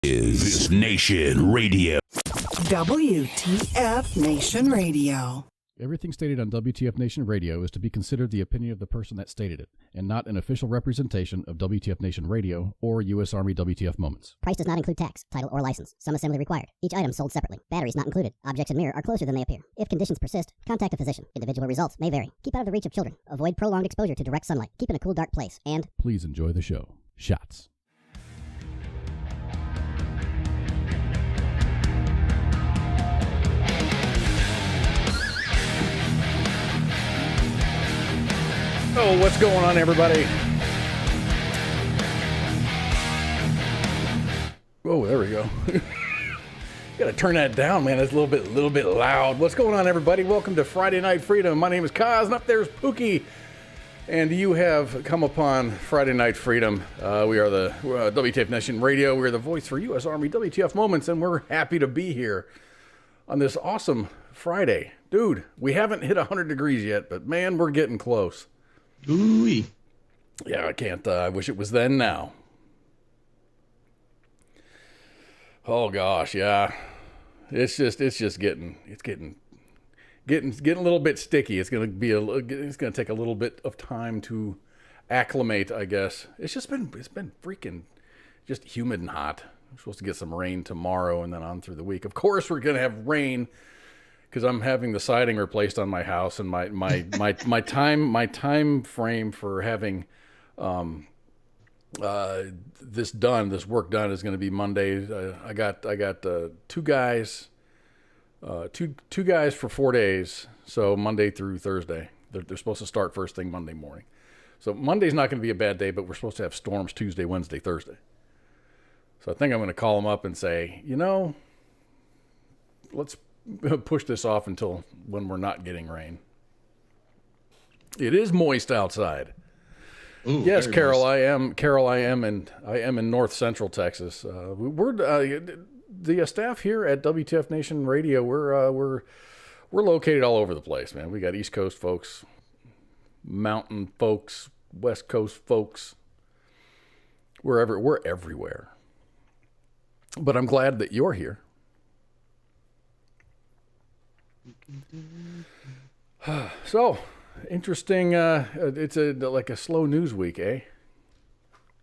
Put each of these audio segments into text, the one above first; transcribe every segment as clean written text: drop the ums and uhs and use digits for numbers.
Is This Nation Radio. WTF Nation Radio. Everything stated on WTF Nation Radio is to be considered the opinion of the person that stated it, and not an official representation of WTF Nation Radio or U.S. Army WTF Moments. Price does not include tax, title, or license. Some assembly required. Each item sold separately. Batteries not included. Objects in mirror are closer than they appear. If conditions persist, contact a physician. Individual results may vary. Keep out of the reach of children. Avoid prolonged exposure to direct sunlight. Keep in a cool, dark place. And please enjoy the show. Shots. Oh, what's going on, everybody? Oh, there we go. Gotta turn that down, man. It's a little bit loud. What's going on, everybody? Welcome to Friday Night Freedom. My name is KOZ, and up there's Pooky. And you have come upon Friday Night Freedom. We are the WTF Nation Radio. We're the voice for U.S. Army WTF Moments, and we're happy to be here on this awesome Friday. Dude, we haven't hit 100 degrees yet, but man, we're getting close. Ooh-wee. Yeah, I can't. I wish it was then now. Oh gosh, yeah. It's just getting a little bit sticky. It's gonna take a little bit of time to acclimate, I guess. It's been freaking just humid and hot. We're supposed to get some rain tomorrow and then on through the week. Of course, we're gonna have rain, because I'm having the siding replaced on my house, and my time frame for having this work done is going to be Monday. I got two guys for 4 days, so Monday through Thursday. They're supposed to start first thing Monday morning. So Monday's not going to be a bad day, but we're supposed to have storms Tuesday, Wednesday, Thursday. So I think I'm going to call them up and say, let's push this off until when we're not getting rain. It is moist outside. Ooh, yes, Carol, moist. I am in north central Texas. We're the staff here at WTF Nation Radio. We're located all over the place, man. We got East Coast folks, mountain folks, West Coast folks. We're everywhere. But I'm glad that you're here. So interesting. It's like a slow news week, eh?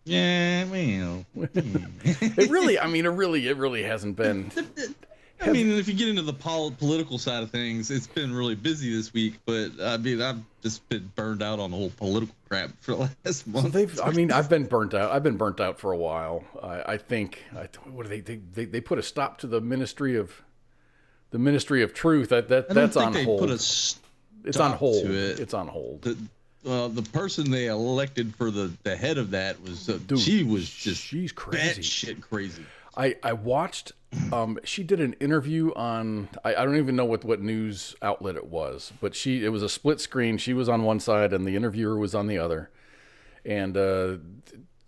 Yeah, well. It really hasn't been. I mean, if you get into the political side of things, it's been really busy this week. But I mean, I've just been burned out on the whole political crap for the last month. I've been burnt out. I've been burnt out for a while. I think. What do they put a stop to the Ministry of Truth? That's on hold. It's on hold. It's on hold. The person they elected for the head of that was she's crazy. Shit crazy. I watched. She did an interview on. I don't even know what news outlet it was, but it was a split screen. She was on one side and the interviewer was on the other, and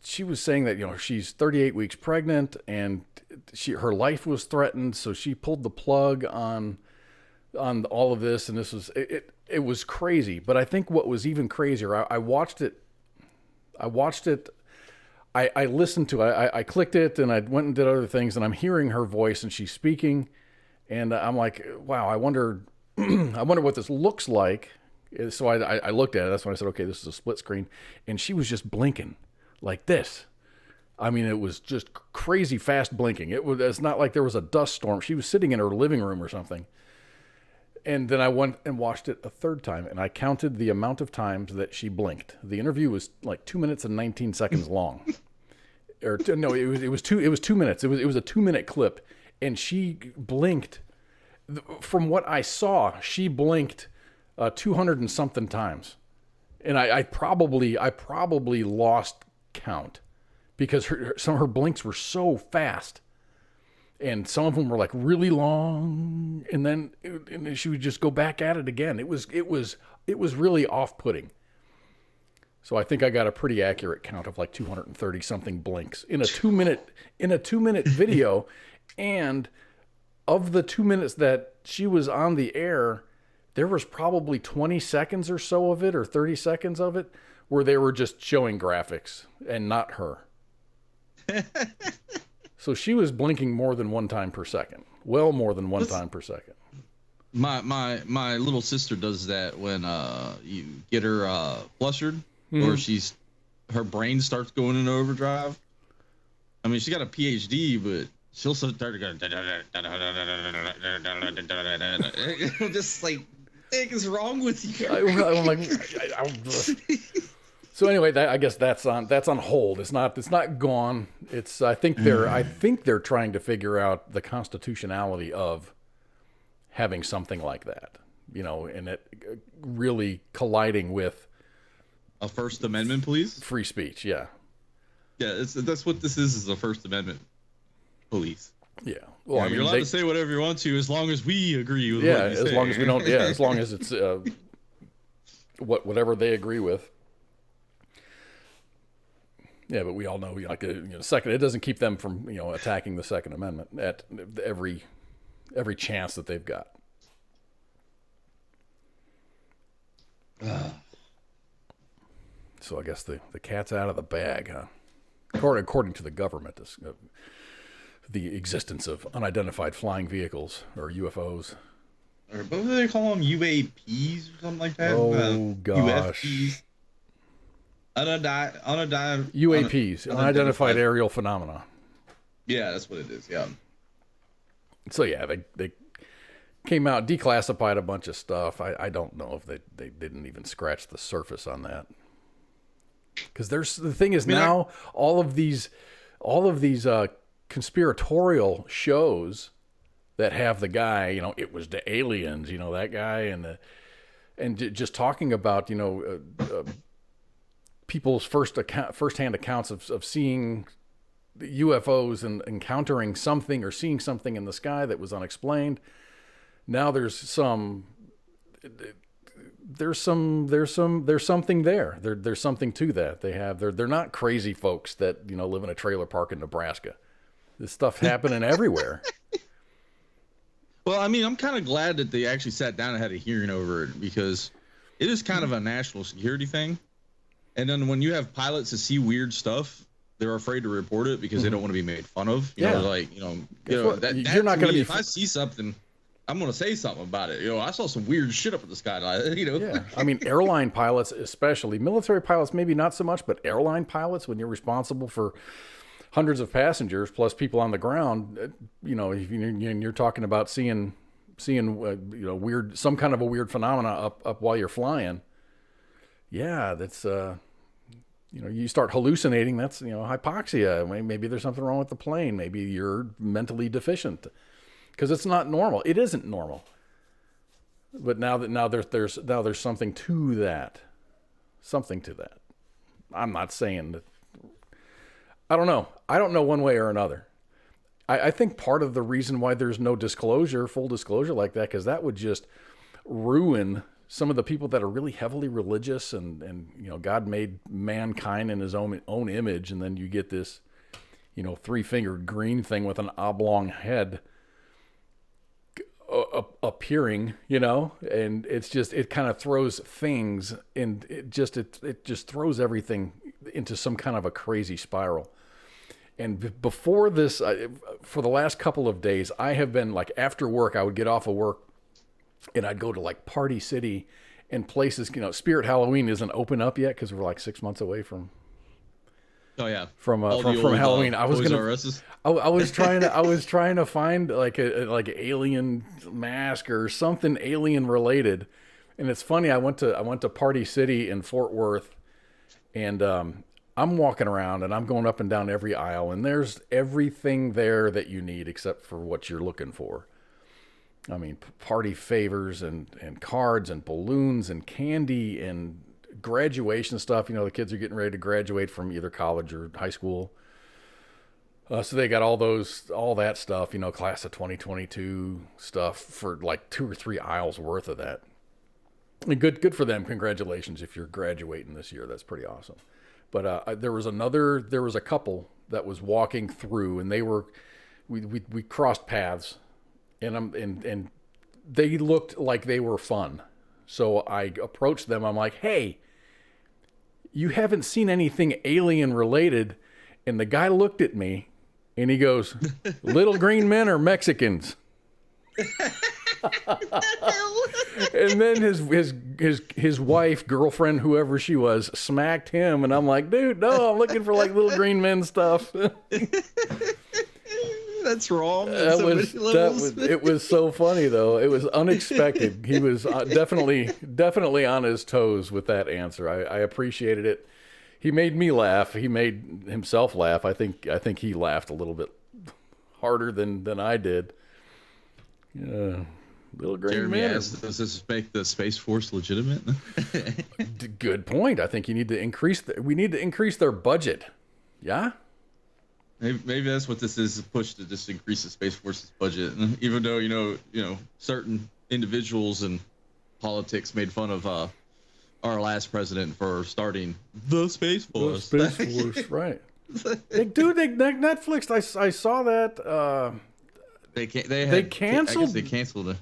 she was saying that she's 38 weeks pregnant and her life was threatened, so she pulled the plug on all of this, and this was it was crazy. But I think what was even crazier, I watched it. I listened to it. I clicked it, and I went and did other things, and I'm hearing her voice, and she's speaking, and I'm like, wow, I wonder what this looks like. So I looked at it. That's when I said, okay, this is a split screen, and she was just blinking like this. I mean, it was just crazy fast blinking. It's not like there was a dust storm. She was sitting in her living room or something. And then I went and watched it a third time, and I counted the amount of times that she blinked. The interview was like 2 minutes and 19 seconds long. It was 2 minutes. It was a 2-minute clip, and she blinked. From what I saw, she blinked 200 and something times, and I probably lost count because some of her blinks were so fast. And some of them were like really long, and then she would just go back at it again. It was really off-putting. So I think I got a pretty accurate count of like 230 something blinks in a 2-minute video, and of the 2 minutes that she was on the air, there was probably 20 seconds or so of it, or 30 seconds of it, where they were just showing graphics and not her. So she was blinking more than one time per second. Well, more than one time per second. My little sister does that when you get her flustered, or her brain starts going into overdrive. I mean, she's got a PhD, but she'll start to go just like, what is wrong with you? I'm like, so anyway, I guess that's on hold. It's not gone. I think they're trying to figure out the constitutionality of having something like that, and it really colliding with a First Amendment, please. Free speech. Yeah. Yeah, that's what this is a First Amendment police. Yeah. Well, I mean, you're allowed to say whatever you want to as long as we agree with what you say. as long as we don't. Yeah, as long as it's whatever they agree with. Yeah, but we all know, second. It doesn't keep them from attacking the Second Amendment at every chance that they've got. So I guess the cat's out of the bag, huh? According to the government, the existence of unidentified flying vehicles or UFOs. Or what do they call them? UAPs or something like that? Oh, gosh. UFPs. UAPs, unidentified aerial phenomena. Yeah, that's what it is, yeah. So, yeah, they came out, declassified a bunch of stuff. I don't know if they didn't even scratch the surface on that. Because the thing is, now all of these conspiratorial shows that have the guy, it was the aliens, that guy, and just talking about people's firsthand accounts of seeing UFOs and encountering something or seeing something in the sky that was unexplained. Now there's something there. There's something to that. They're not crazy folks that live in a trailer park in Nebraska. This stuff happening everywhere. Well, I mean, I'm kind of glad that they actually sat down and had a hearing over it, because it is kind of a national security thing. And then when you have pilots that see weird stuff, they're afraid to report it because they don't want to be made fun of. You're not going to be. If I see something, I'm going to say something about it. I saw some weird shit up in the sky. Yeah. I mean, airline pilots, especially military pilots, maybe not so much, but airline pilots, when you're responsible for hundreds of passengers plus people on the ground, if you're talking about seeing weird, some kind of a weird phenomena up while you're flying. Yeah, that's you start hallucinating. That's hypoxia. Maybe there's something wrong with the plane. Maybe you're mentally deficient, because it's not normal. It isn't normal. But now there's something to that. Something to that. I'm not saying that. I don't know. I don't know one way or another. I think part of the reason why there's no full disclosure like that, because that would just ruin some of the people that are really heavily religious and God made mankind in his own image, and then you get this three-fingered green thing with an oblong head appearing, and it kind of throws things, and it just throws everything into some kind of a crazy spiral. And before this, for the last couple of days, I have been after work, I would get off of work and I'd go to Party City and places, Spirit Halloween isn't open up yet because we're 6 months away from. Oh yeah. From Halloween. I was trying to find an alien mask or something alien related. And it's funny, I went to Party City in Fort Worth, and I'm walking around and I'm going up and down every aisle, and there's everything there that you need except for what you're looking for. I mean, party favors and cards and balloons and candy and graduation stuff. The kids are getting ready to graduate from either college or high school. So they got all that stuff, class of 2022 stuff for 2 or 3 aisles worth of that. And good for them. Congratulations if you're graduating this year. That's pretty awesome. But there was a couple that was walking through, and we crossed paths, and they looked like they were fun. So I approached them. I'm like, hey, you haven't seen anything alien related? And the guy looked at me And he goes, little green men are Mexicans. And then his wife, girlfriend, whoever she was, smacked him. And I'm like, dude, no, I'm looking for like little green men stuff. That's wrong. It was so funny though. It was unexpected. He was definitely on his toes with that answer. I appreciated it. He made me laugh. He made himself laugh. I think he laughed a little bit harder than I did. Little green Jeremy man. asked, does this make the Space Force legitimate? Good point. I think you need to increase. We need to increase their budget. Yeah. Maybe that's what this is, a push to just increase the Space Force's budget. Even though, you know, certain individuals and politics made fun of our last president for starting the Space Force. The Space Force, right. Netflix, I saw that. They canceled. I guess they canceled it.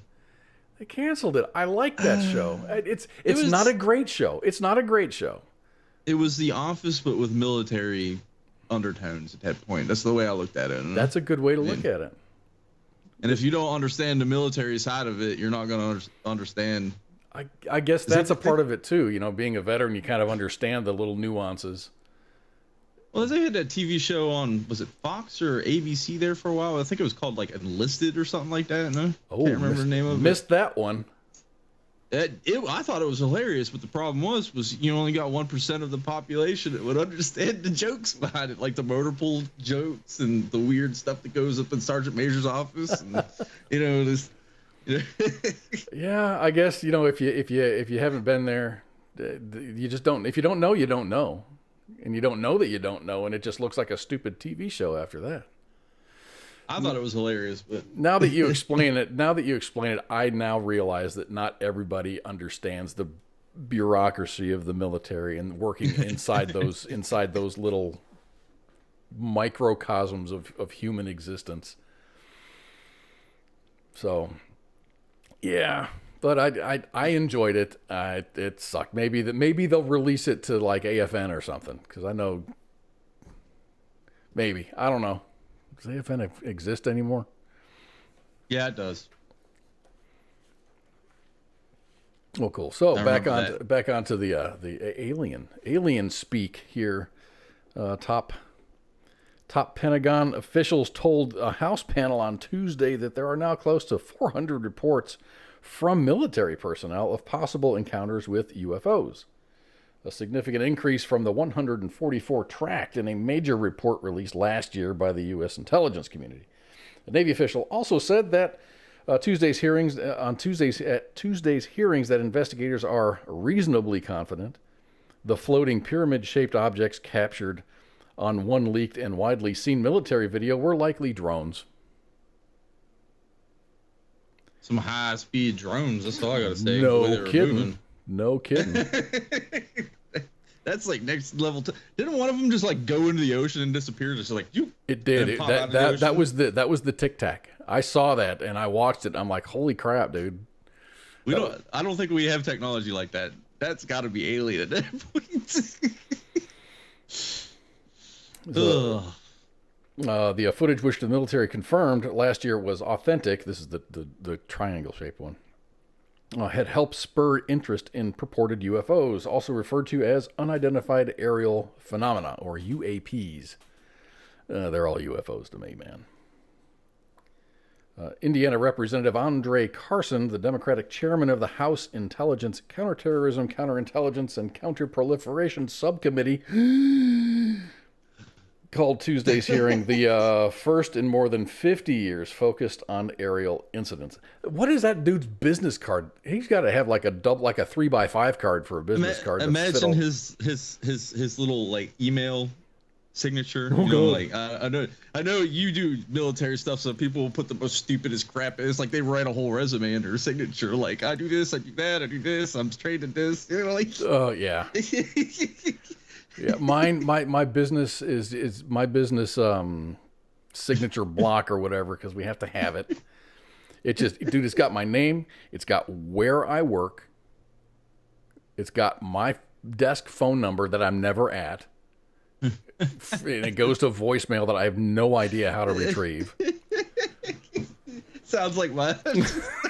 They canceled it. I like that show. It's not a great show. It's not a great show. It was The Office, but with military undertones at that point. That's the way I looked at it. That's a good way to look at it. And if you don't understand the military side of it, you're not going to understand. I guess that's a part of it too. You know, being a veteran, you kind of understand the little nuances. Well, they had that TV show on, was it Fox or ABC there for a while? I think it was called like Enlisted or something like that. No? Oh, can't remember the name of it. Missed that one. I thought it was hilarious, but the problem was you only got 1% of the population that would understand the jokes behind it, like the motor pool jokes and the weird stuff that goes up in Sergeant Major's office, and this. Yeah, I guess if you haven't been there, you just don't. If you don't know, you don't know, and you don't know that you don't know, and it just looks like a stupid TV show after that. I thought it was hilarious, but now that you explain it, I now realize that not everybody understands the bureaucracy of the military and working inside those little microcosms of human existence. So, yeah, but I enjoyed it. It sucked. Maybe they'll release it to like AFN or something, because I know. Maybe, I don't know. Does AFN exist anymore? Yeah, it does. Well, cool. So back onto the alien speak here. Top Pentagon officials told a House panel on Tuesday that there are now close to 400 reports from military personnel of possible encounters with UFOs. A significant increase from the 144 tracked in a major report released last year by the U.S. intelligence community. A Navy official also said that Tuesday's hearings that investigators are reasonably confident the floating pyramid-shaped objects captured on one leaked and widely seen military video were likely drones. Some high-speed drones. That's all I gotta say. No kidding. No kidding. That's like next level. Didn't one of them just like go into the ocean and disappear? Just like you. It did. That was the Tic Tac. I saw that and I watched it. I'm like, holy crap, dude. I don't think we have technology like that. That's got to be alien at that point. The footage which the military confirmed last year was authentic. This is the triangle-shaped one. Had helped spur interest in purported UFOs, also referred to as unidentified aerial phenomena, or UAPs. They're all UFOs to me, man. Indiana Representative Andre Carson, the Democratic chairman of the House Intelligence, Counterterrorism, Counterintelligence, and Counterproliferation Subcommittee, called Tuesday's hearing the first in more than 50 years focused on aerial incidents. What is that dude's business card? He's got to have like a 3x5 card for a business card. Imagine his little like email signature. I know you do military stuff, so people will put the most stupidest crap. It's like they write a whole resume under a signature. Like, I do this, I do that, I do this, I'm trained at this. Oh yeah. Yeah, my business is my business signature block or whatever, because we have to have it. It's got my name, it's got where I work, it's got my desk phone number that I'm never at. and it goes to voicemail that I have no idea how to retrieve. Sounds like mine.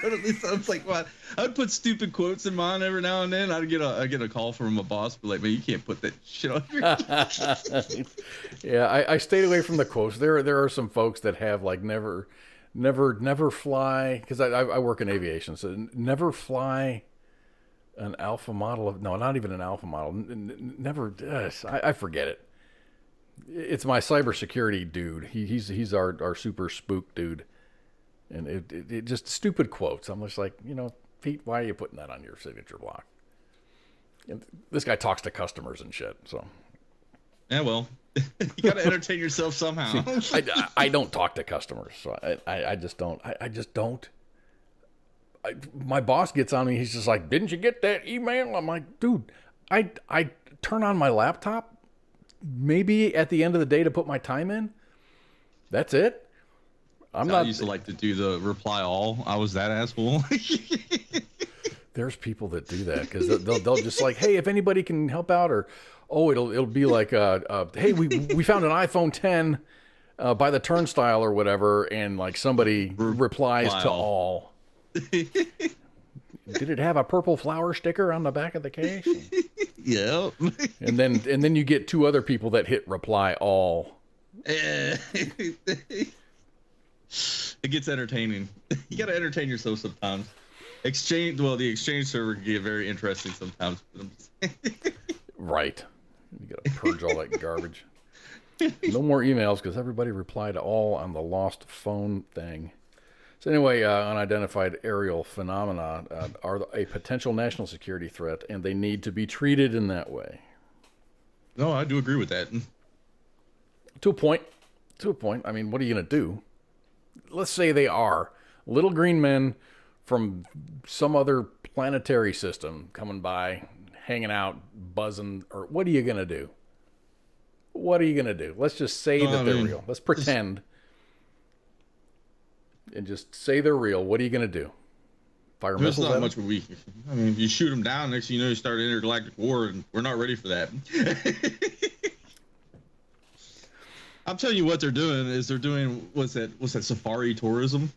Totally sounds like mine. I would put stupid quotes in mine every now and then. I'd get a call from a boss, be like, "Man, you can't put that shit on your." Yeah, I stayed away from the quotes. There are some folks that have like never fly, because I work in aviation, so never fly an alpha model of, no, not even an alpha model. Never. I forget it. It's my cybersecurity dude. He's our super spook dude. And it just stupid quotes. I'm just like, Pete, why are you putting that on your signature block? And this guy talks to customers and shit. So, yeah, well, you got to entertain yourself somehow. I don't talk to customers, so I just don't. I just don't. My boss gets on me. He's just like, "Didn't you get that email?" I'm like, "Dude, I turn on my laptop maybe at the end of the day to put my time in. That's it." I used to like to do the reply all. I was that asshole. There's people that do that because they'll just like, hey, if anybody can help out, or it'll be like, hey, we found an iPhone 10 by the turnstile or whatever, and like somebody replies to all. Did it have a purple flower sticker on the back of the case? Yep. And then you get two other people that hit reply all. It gets entertaining. You got to entertain yourself sometimes. The exchange server can get very interesting sometimes. Right. You got to purge all that garbage. No more emails because everybody replied all on the lost phone thing. So anyway, unidentified aerial phenomena are a potential national security threat, and they need to be treated in that way. No, I do agree with that. To a point. I mean, what are you going to do? Let's say they are little green men from some other planetary system coming by, hanging out, buzzing, or what are you going to do? Let's just say that they're real. Let's pretend and just say they're real. What are you going to do? Fire There's missiles not at much them? of a week. I mean, if you shoot them down, next thing you know, you start an intergalactic war, and we're not ready for that. I'm telling you what they're doing is what's that safari tourism?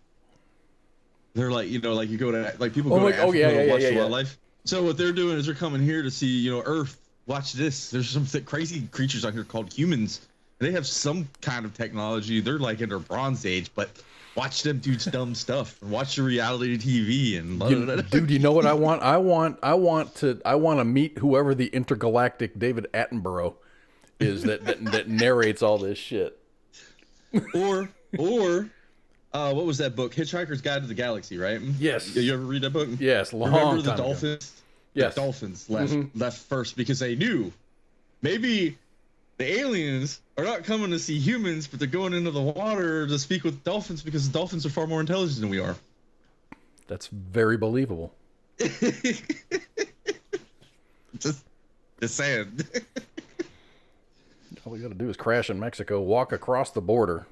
They're like, like you go to, like people go to Africa to watch the wildlife. So what they're doing is they're coming here to see, Earth. Watch this. There's some crazy creatures out here called humans. They have some kind of technology. They're like in their Bronze Age, but watch them do dumb stuff and watch the reality TV and dude, you know what I want? I want to meet whoever the intergalactic David Attenborough is that narrates all this shit. Or what was that book? Hitchhiker's Guide to the Galaxy, right? Yes. You ever read that book? Yes, long Remember the time ago. dolphins? Yes. The dolphins left first because they knew maybe the aliens are not coming to see humans, but they're going into the water to speak with dolphins because the dolphins are far more intelligent than we are. That's very believable. Just saying. All we got to do is crash in Mexico, walk across the border.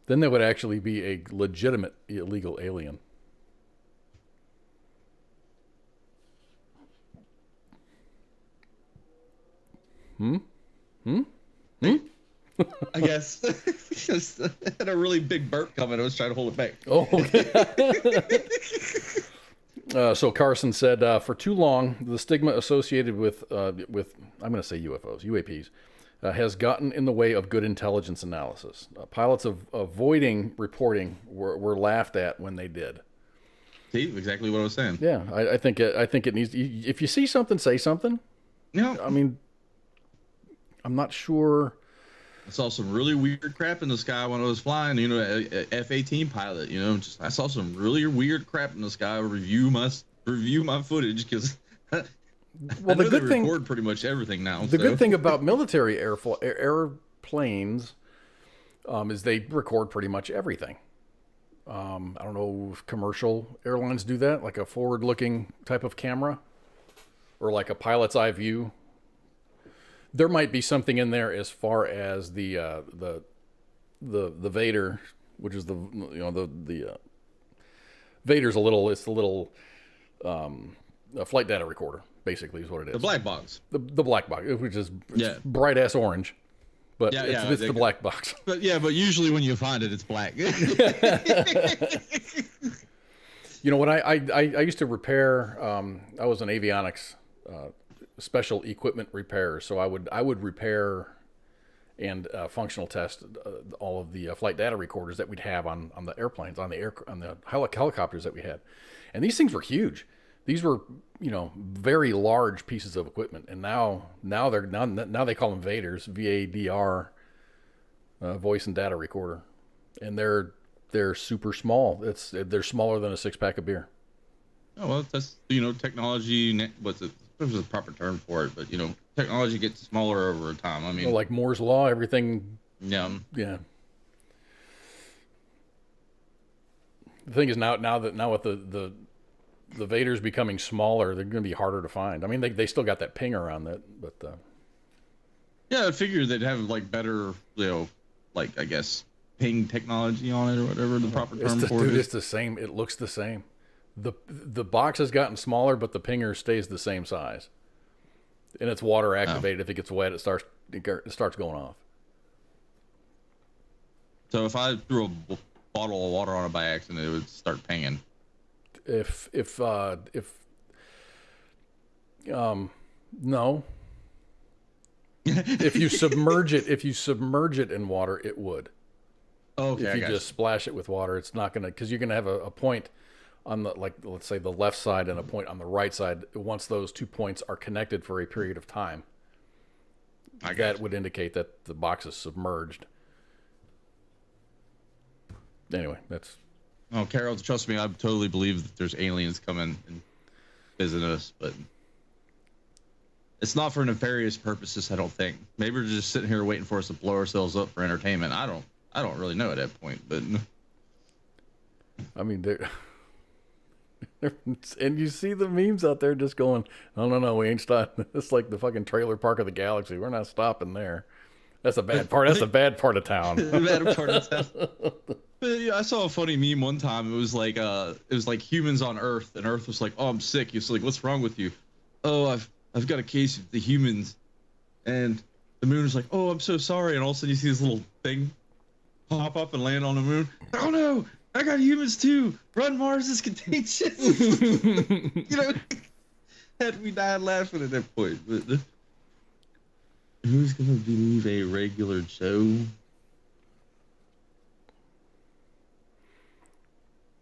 Then they would actually be a legitimate illegal alien. I guess. I had a really big burp coming. I was trying to hold it back. Oh, okay. So Carson said, for too long, the stigma associated with I'm going to say UAPs, has gotten in the way of good intelligence analysis. Pilots avoiding reporting were laughed at when they did. See, exactly what I was saying. Yeah, I think it needs. If you see something, say something. No, I mean, I'm not sure. I saw some really weird crap in the sky when I was flying. A F-18 pilot. I saw some really weird crap in the sky. Review my footage because. Well, the good thing, record pretty much everything now. The good thing about military airplanes is they record pretty much everything. I don't know if commercial airlines do that, like a forward-looking type of camera, or like a pilot's eye view. There might be something in there as far as the Vader, which is the Vader's a little a flight data recorder. basically is what it is. The black box. The black box, which is Yeah. bright ass orange, but it's the black box. But usually when you find it, it's black. You know what? I used to repair. I was an avionics special equipment repairer, so I would repair and functional test all of the flight data recorders that we'd have on the airplanes, on the helicopters that we had, and these things were huge. These were, very large pieces of equipment, and now they call them VADRs, VADR, voice and data recorder, and they're super small. They're smaller than a 6-pack of beer. Oh well, that's technology. What's it? There's a proper term for it, but technology gets smaller over time. I mean, like Moore's law, everything. Yeah. The thing is now with the Vaders becoming smaller, they're going to be harder to find. I mean, they still got that pinger on that, but yeah, I figured they'd have like better, I guess ping technology on it or whatever the proper term for it is. It's the same. It looks the same. The box has gotten smaller, but the pinger stays the same size, and it's water activated. If it gets wet, it starts going off. So if I threw a bottle of water on it by accident, it would start pinging. No. If you submerge it in water, it would. Okay. If you just splash it with water, it's not gonna, because you're gonna have a point on the, let's say the left side and a point on the right side. Once those 2 points are connected for a period of time, that would indicate that the box is submerged. Anyway, that's. Oh, Carol, trust me, I totally believe that there's aliens coming and visiting us, but it's not for nefarious purposes, I don't think. Maybe they're just sitting here waiting for us to blow ourselves up for entertainment. I don't really know at that point, but I mean, and you see the memes out there just going, no, we ain't stopping. It's like the fucking trailer park of the galaxy. We're not stopping there. That's a bad part. That's a bad part of town. Bad part of town. But, yeah, I saw a funny meme one time. It was like humans on Earth, and Earth was like, "Oh, I'm sick." It's like, "What's wrong with you?" "Oh, I've got a case of the humans," and the moon was like, "Oh, I'm so sorry." And all of a sudden, you see this little thing pop up and land on the moon. "Oh no, I got humans too! Run, Mars is contagious!" We died laughing at that point. But who's gonna believe a regular Joe?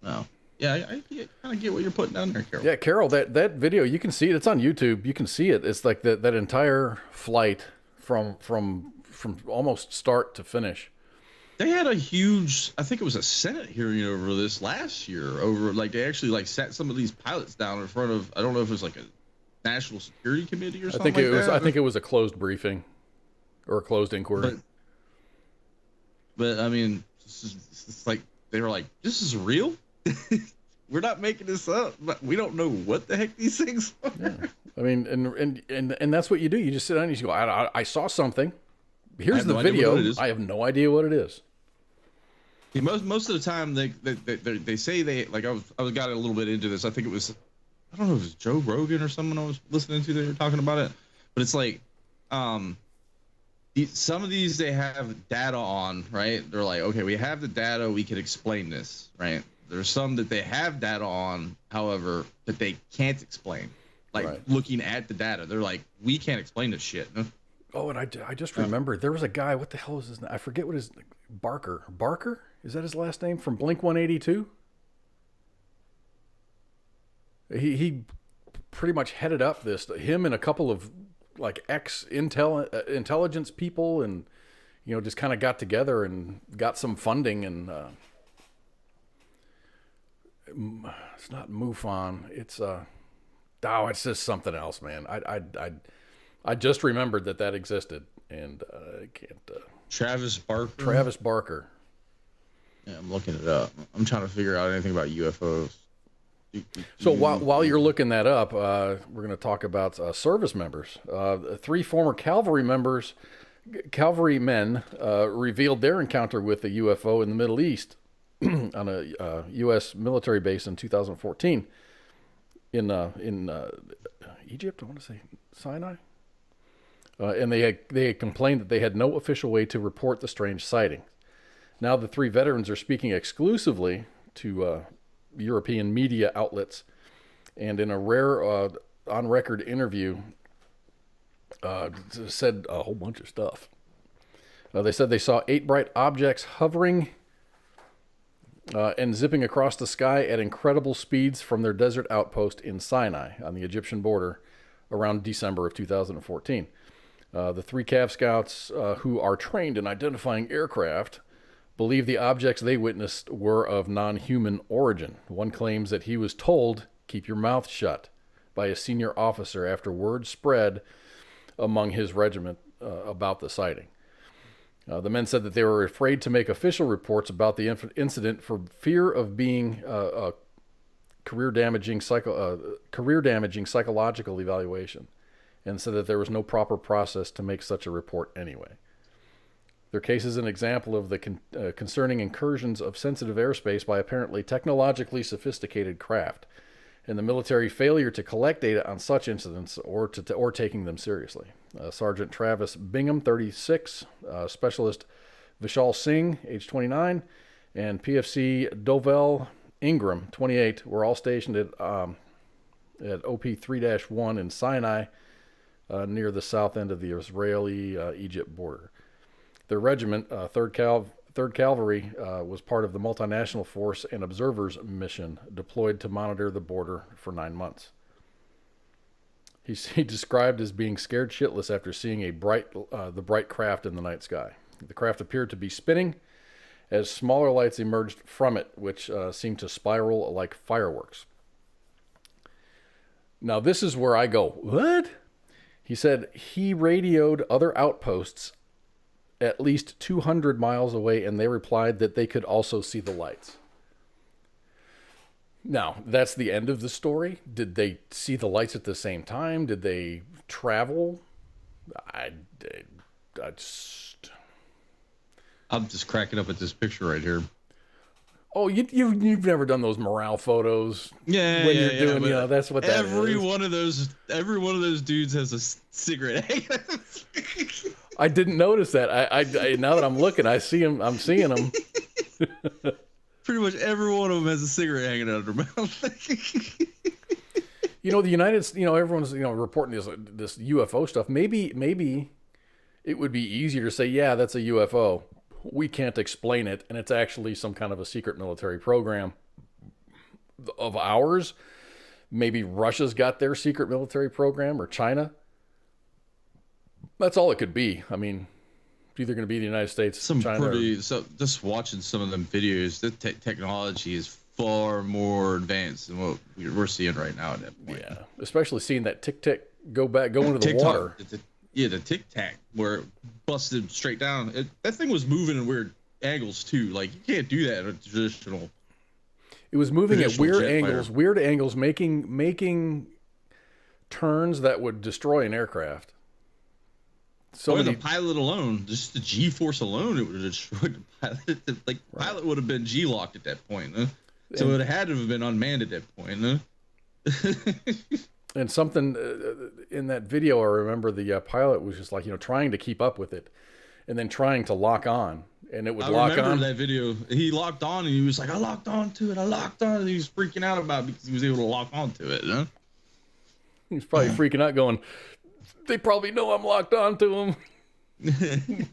No. Yeah, I kind of get what you're putting down there, Carol. Yeah, Carol, that video, you can see it. It's on YouTube. You can see it. It's like that entire flight from almost start to finish. They had a huge, I think it was a Senate hearing over this last year. They actually sat some of these pilots down in front of, I don't know if it was like a national security committee or something. I think it was a closed briefing or a closed inquiry. But I mean, it's like they were like, "This is real." We're not making this up, but we don't know what the heck these things are. Yeah. I mean, and that's what you do. You just sit down and you go, I saw something. Here's the video. I have no idea what it is. Yeah, most of the time, they say they like. I got a little bit into this. I think it was, I don't know if it was Joe Rogan or someone I was listening to. They were talking about it, but it's like, some of these they have data on, right? They're like, okay, we have the data. We can explain this, right? There's some that they have data on, however, that they can't explain. Looking at the data, they're like, we can't explain this shit. No? Oh, and I just remembered there was a guy. What the hell is his name? I forget what his Barker. Barker, is that his last name? From Blink 182. He pretty much headed up this. Him and a couple of intelligence people, and just kind of got together and got some funding and. It's not MUFON. It's it's just something else, man. I just remembered that existed, and I can't. Travis Barker. Travis Barker. Yeah, I'm looking it up. I'm trying to figure out anything about UFOs. So while you're looking that up, we're going to talk about service members. 3 former cavalrymen revealed their encounter with a UFO in the Middle East. On a U.S. military base in 2014. in Egypt. I want to say Sinai. And they had complained that they had no official way to report the strange sighting. Now the 3 veterans are speaking exclusively to European media outlets, and in a rare on-record interview, said a whole bunch of stuff. They said they saw 8 bright objects hovering and zipping across the sky at incredible speeds from their desert outpost in Sinai on the Egyptian border around December of 2014. The 3 Cav Scouts who are trained in identifying aircraft believe the objects they witnessed were of non-human origin. One claims that he was told, "Keep your mouth shut," by a senior officer after word spread among his regiment about the sighting. The men said that they were afraid to make official reports about the incident for fear of being a career-damaging psychological evaluation, and said that there was no proper process to make such a report anyway. Their case is an example of the concerning incursions of sensitive airspace by apparently technologically sophisticated craft, and the military failure to collect data on such incidents or taking them seriously. Sergeant Travis Bingham, 36, Specialist Vishal Singh, age 29, and PFC Dovel Ingram, 28, were all stationed at OP-3-1 in Sinai, near the south end of the Israeli-Egypt border. Their regiment, 3rd Cavalry, was part of the multinational force and observers mission deployed to monitor the border for 9 months. He described as being scared shitless after seeing the bright craft in the night sky. The craft appeared to be spinning as smaller lights emerged from it, which seemed to spiral like fireworks. Now this is where I go, what? He said he radioed other outposts at least 200 miles away, and they replied that they could also see the lights. Now, that's the end of the story. Did they see the lights at the same time? Did they travel? I'm just cracking up at this picture right here. Oh, you've never done those morale photos? Yeah, when you're doing, that's what that every is. one of those dudes has a cigarette. I didn't notice that. I now that I'm looking, I'm seeing them. Pretty much every one of them has a cigarette hanging out of their mouth. The everyone's reporting this UFO stuff. Maybe it would be easier to say, yeah, that's a UFO. We can't explain it, and it's actually some kind of a secret military program of ours. Maybe Russia's got their secret military program, or China. That's all it could be. I mean, it's either going to be the United States, China. Just watching some of them videos, the technology is far more advanced than what we're seeing right now at that point. Yeah, especially seeing that tic-tac go into the water. The tic-tac where it busted straight down. That thing was moving in weird angles too. Like, you can't do that in a traditional. It was moving at weird angles, making turns that would destroy an aircraft. The pilot alone, just the G-force alone, it would have destroyed the pilot. Pilot would have been G-locked at that point. So it had to have been unmanned at that point. And something in that video, I remember the pilot was just like, trying to keep up with it, and then trying to lock on, and it would lock on. I remember that video. He locked on, and he was like, "I locked on to it. I locked on." And he was freaking out about it because he was able to lock on to it. Huh? He's probably freaking out, going, "They probably know I'm locked on to them."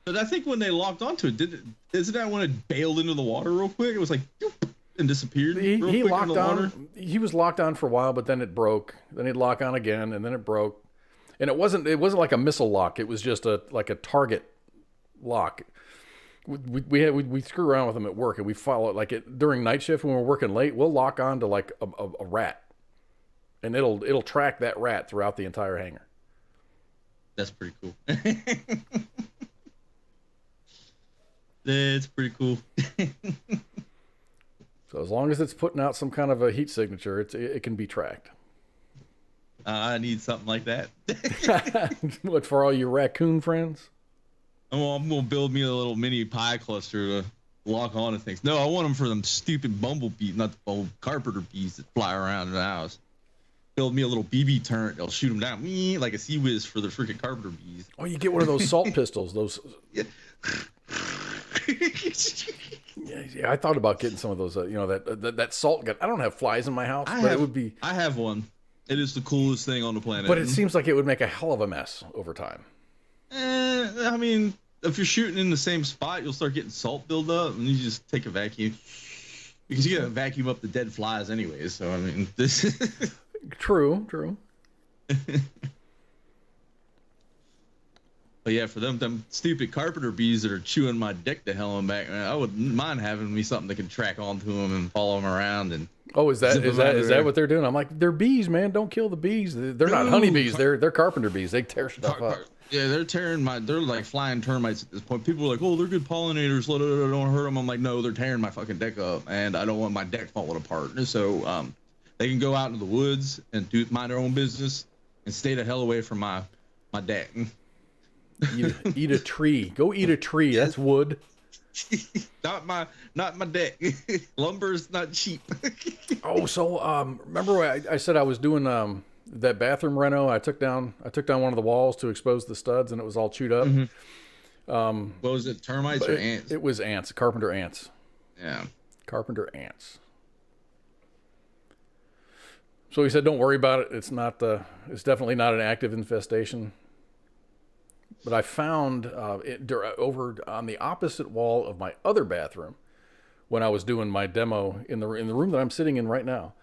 But I think when they locked onto it, isn't that when it bailed into the water real quick? It was like, and disappeared. He locked on. He was locked on for a while, but then it broke. Then he'd lock on again, and then it broke. And it wasn't like a missile lock. It was just a target lock. We screw around with them at work, and we follow it during night shift when we're working late. We'll lock on to like a rat, and it'll track that rat throughout the entire hangar. That's pretty cool. That's pretty cool. So as long as it's putting out some kind of a heat signature, it can be tracked. I need something like that. What, for all your raccoon friends? Oh, I'm going to build me a little mini pie cluster to lock on to things. No, I want them for them stupid bumblebee, not the carpenter bees that fly around in the house. build me a little BB turret. They'll shoot them down, like a sea whiz for the freaking carpenter bees. Oh, you get one of those salt pistols. Those. Yeah. Yeah, I thought about getting some of those. That salt gun. I don't have flies in my house, it would be. I have one. It is the coolest thing on the planet. But it seems like it would make a hell of a mess over time. I mean, if you're shooting in the same spot, you'll start getting salt buildup, and you just take a vacuum. Because you gotta vacuum up the dead flies anyways. So I mean, this. True. But yeah, for them stupid carpenter bees that are chewing my dick to hell and back, man, I wouldn't mind having me something that can track onto them and follow them around. And is that what they're doing? I'm like, they're bees, man. Don't kill the bees. They're not honeybees. They're carpenter bees. They tear stuff up. Yeah, they're like flying termites at this point. People are like, oh, they're good pollinators. Don't hurt them. I'm like, no, they're tearing my fucking deck up, and I don't want my deck falling apart. So they can go out into the woods and mind their own business and stay the hell away from my deck. Eat a tree. Go eat a tree. That's wood. not my deck. Lumber's not cheap. So remember I said I was doing that bathroom reno? I took down one of the walls to expose the studs, and it was all chewed up. Mm-hmm. What was it? Termites or ants? It was ants. Carpenter ants. Yeah. Carpenter ants. So he said, "Don't worry about it. It's it's definitely not an active infestation." But I found over on the opposite wall of my other bathroom, when I was doing my demo in the room that I'm sitting in right now,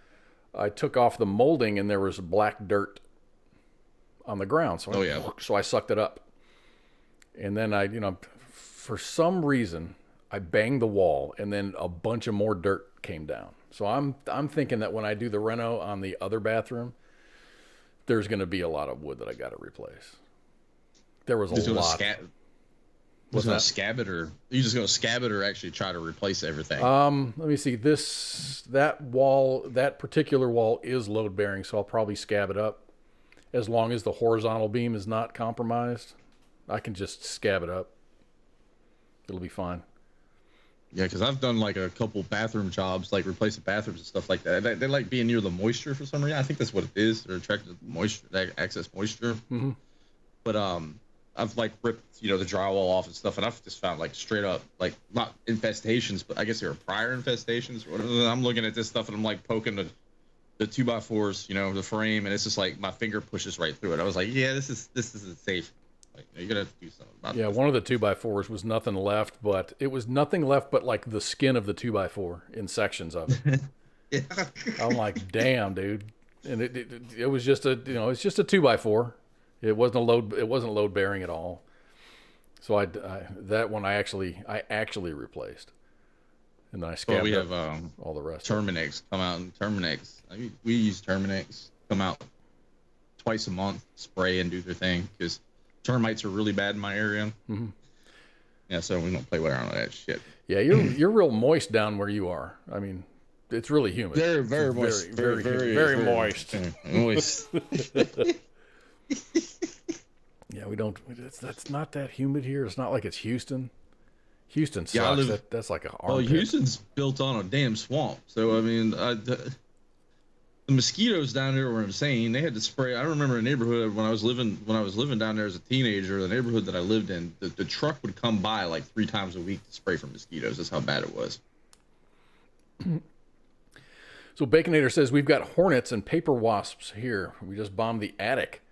I took off the molding and there was black dirt on the ground. So so I sucked it up, and then for some reason I banged the wall, and then a bunch of more dirt came down. So I'm thinking that when I do the reno on the other bathroom, there's going to be a lot of wood that I got to replace. There was a lot. Was it a scab it, or you just going to scab it, or actually try to replace everything? Let me see. That particular wall is load bearing, so I'll probably scab it up. As long as the horizontal beam is not compromised, I can just scab it up. It'll be fine. Yeah, because I've done like a couple bathroom jobs, like replacing bathrooms and stuff like that. They like being near the moisture for some reason. I think that's what it is. They're attracted to moisture, excess moisture. Mm-hmm. But I've like ripped, the drywall off and stuff, and I've just found like straight up, like not infestations, but I guess they were prior infestations or whatever. I'm looking at this stuff and I'm like poking the 2x4s, the frame, and it's just like my finger pushes right through it. I was like, yeah, this isn't safe. Like, you're gonna have to do something about this. One of the 2x4s was nothing left, but it was nothing left but like the skin of the 2x4 in sections of it. Yeah. I'm like, damn, dude. And it was just it's just a 2x4. It wasn't load bearing at all. So that one I actually replaced, and then I scabbed we have all the rest. Terminex come out, and Terminex. We use Terminex. Come out twice a month, spray and do their thing, because termites are really bad in my area. Mm-hmm. Yeah, so we don't play around with that shit. Yeah, you're real moist down where you are. I mean, it's really humid. Very moist. Very moist. Moist. Yeah, we don't. That's not that humid here. It's not like it's Houston. Houston sucks. That's like an armpit. Well, Houston's built on a damn swamp, so I mean, the mosquitoes down there were insane. They had to spray. I remember a neighborhood when I was living down there as a teenager. The neighborhood that I lived in, the truck would come by like 3 times a week to spray for mosquitoes. That's how bad it was. So Baconator says we've got hornets and paper wasps here. We just bombed the attic.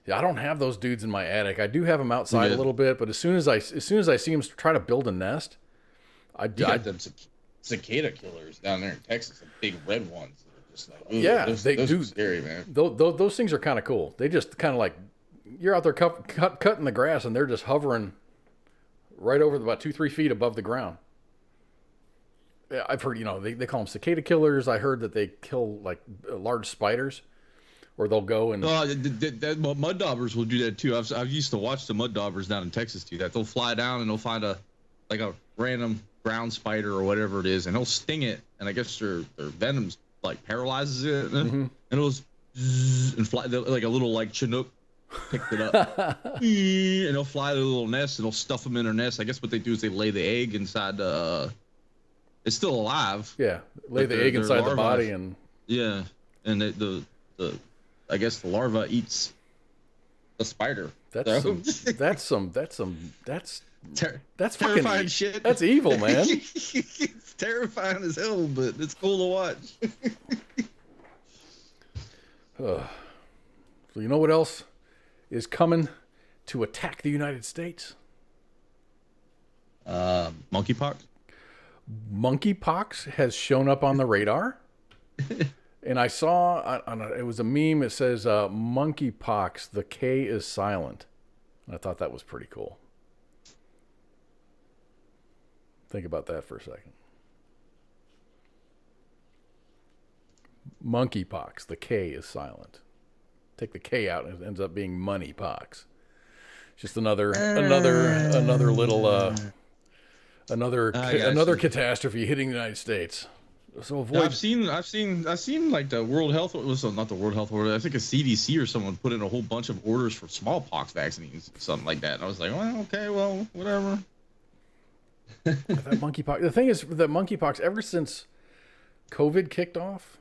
Yeah, I don't have those dudes in my attic. I do have them outside a little bit, but as soon as I see them try to build a nest, I got them cicada killers down there in Texas, the big red ones. Just like, those are scary, man. Those things are kind of cool. They just kind of like, you're out there cutting the grass, and they're just hovering right over about 2-3 feet above the ground. Yeah, I've heard, they call them cicada killers. I heard that they kill like large spiders. Or they'll go and mud daubers will do that too. I've used to watch the mud daubers down in Texas do that. They'll fly down and they'll find a random ground spider or whatever it is, and they'll sting it. And I guess their venom like paralyzes it, and it'll and fly like a little like Chinook picked it up, and they'll fly to the little nest and they'll stuff them in their nest. I guess what they do is they lay the egg inside it's still alive. Yeah, lay the egg inside the body and and the I guess the larva eats the spider. That's So- that's terrifying fucking shit. That's evil, man. It's terrifying as hell, but it's cool to watch. So you know what else is coming to attack the United States? Monkeypox. Monkeypox has shown up on the radar. And I saw, it was a meme, it says, monkeypox, the K is silent. And I thought that was pretty cool. Think about that for a second. Monkeypox, the K is silent. Take the K out and it ends up being moneypox. Just another little, another catastrophe hitting the United States. So avoid. I've seen like the World Health was not the World Health Order. I think a CDC or someone put in a whole bunch of orders for smallpox vaccines, something like that. And I was like, well, okay, well, whatever. That monkeypox. The thing is that monkeypox, ever since COVID kicked off,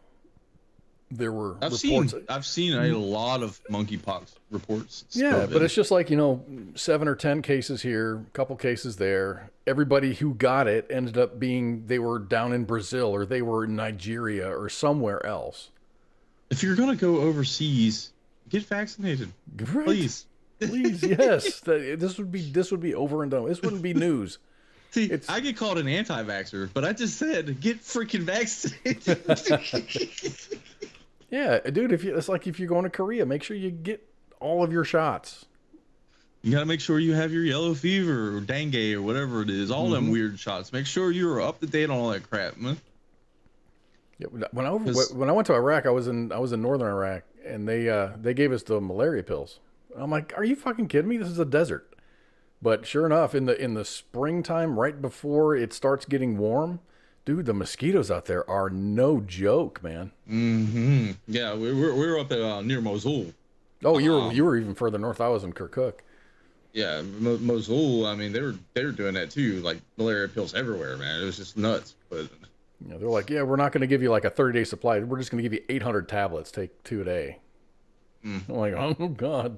there were reports. I've seen a lot of monkeypox reports. Yeah, COVID. but it's just like, 7 or 10 cases here, a couple cases there. Everybody who got it ended up they were down in Brazil or they were in Nigeria or somewhere else. If you're gonna go overseas, get vaccinated, Right. please. Please, yes. This would be over and done. This wouldn't be news. See, I get called an anti-vaxxer, but I just said get freaking vaccinated. Yeah, dude. It's like if you're going to Korea, make sure you get all of your shots. You gotta make sure you have your yellow fever or dengue or whatever it is, all them weird shots. Make sure you're up to date on all that crap, man. Yeah, when I went to Iraq, I was in northern Iraq, and they gave us the malaria pills. I'm like, are you fucking kidding me? This is a desert. But sure enough, in the springtime, right before it starts getting warm, dude, the mosquitoes out there are no joke, man. Mm-hmm. Yeah, we were up at near Mosul. Oh, you were even further north. I was in Kirkuk. Yeah, Mosul. I mean, they were doing that too, like malaria pills everywhere, man. It was just nuts. But They're like, yeah, we're not going to give you like a 30-day supply. We're just going to give you 800 tablets. Take 2 a day. I'm like, oh god.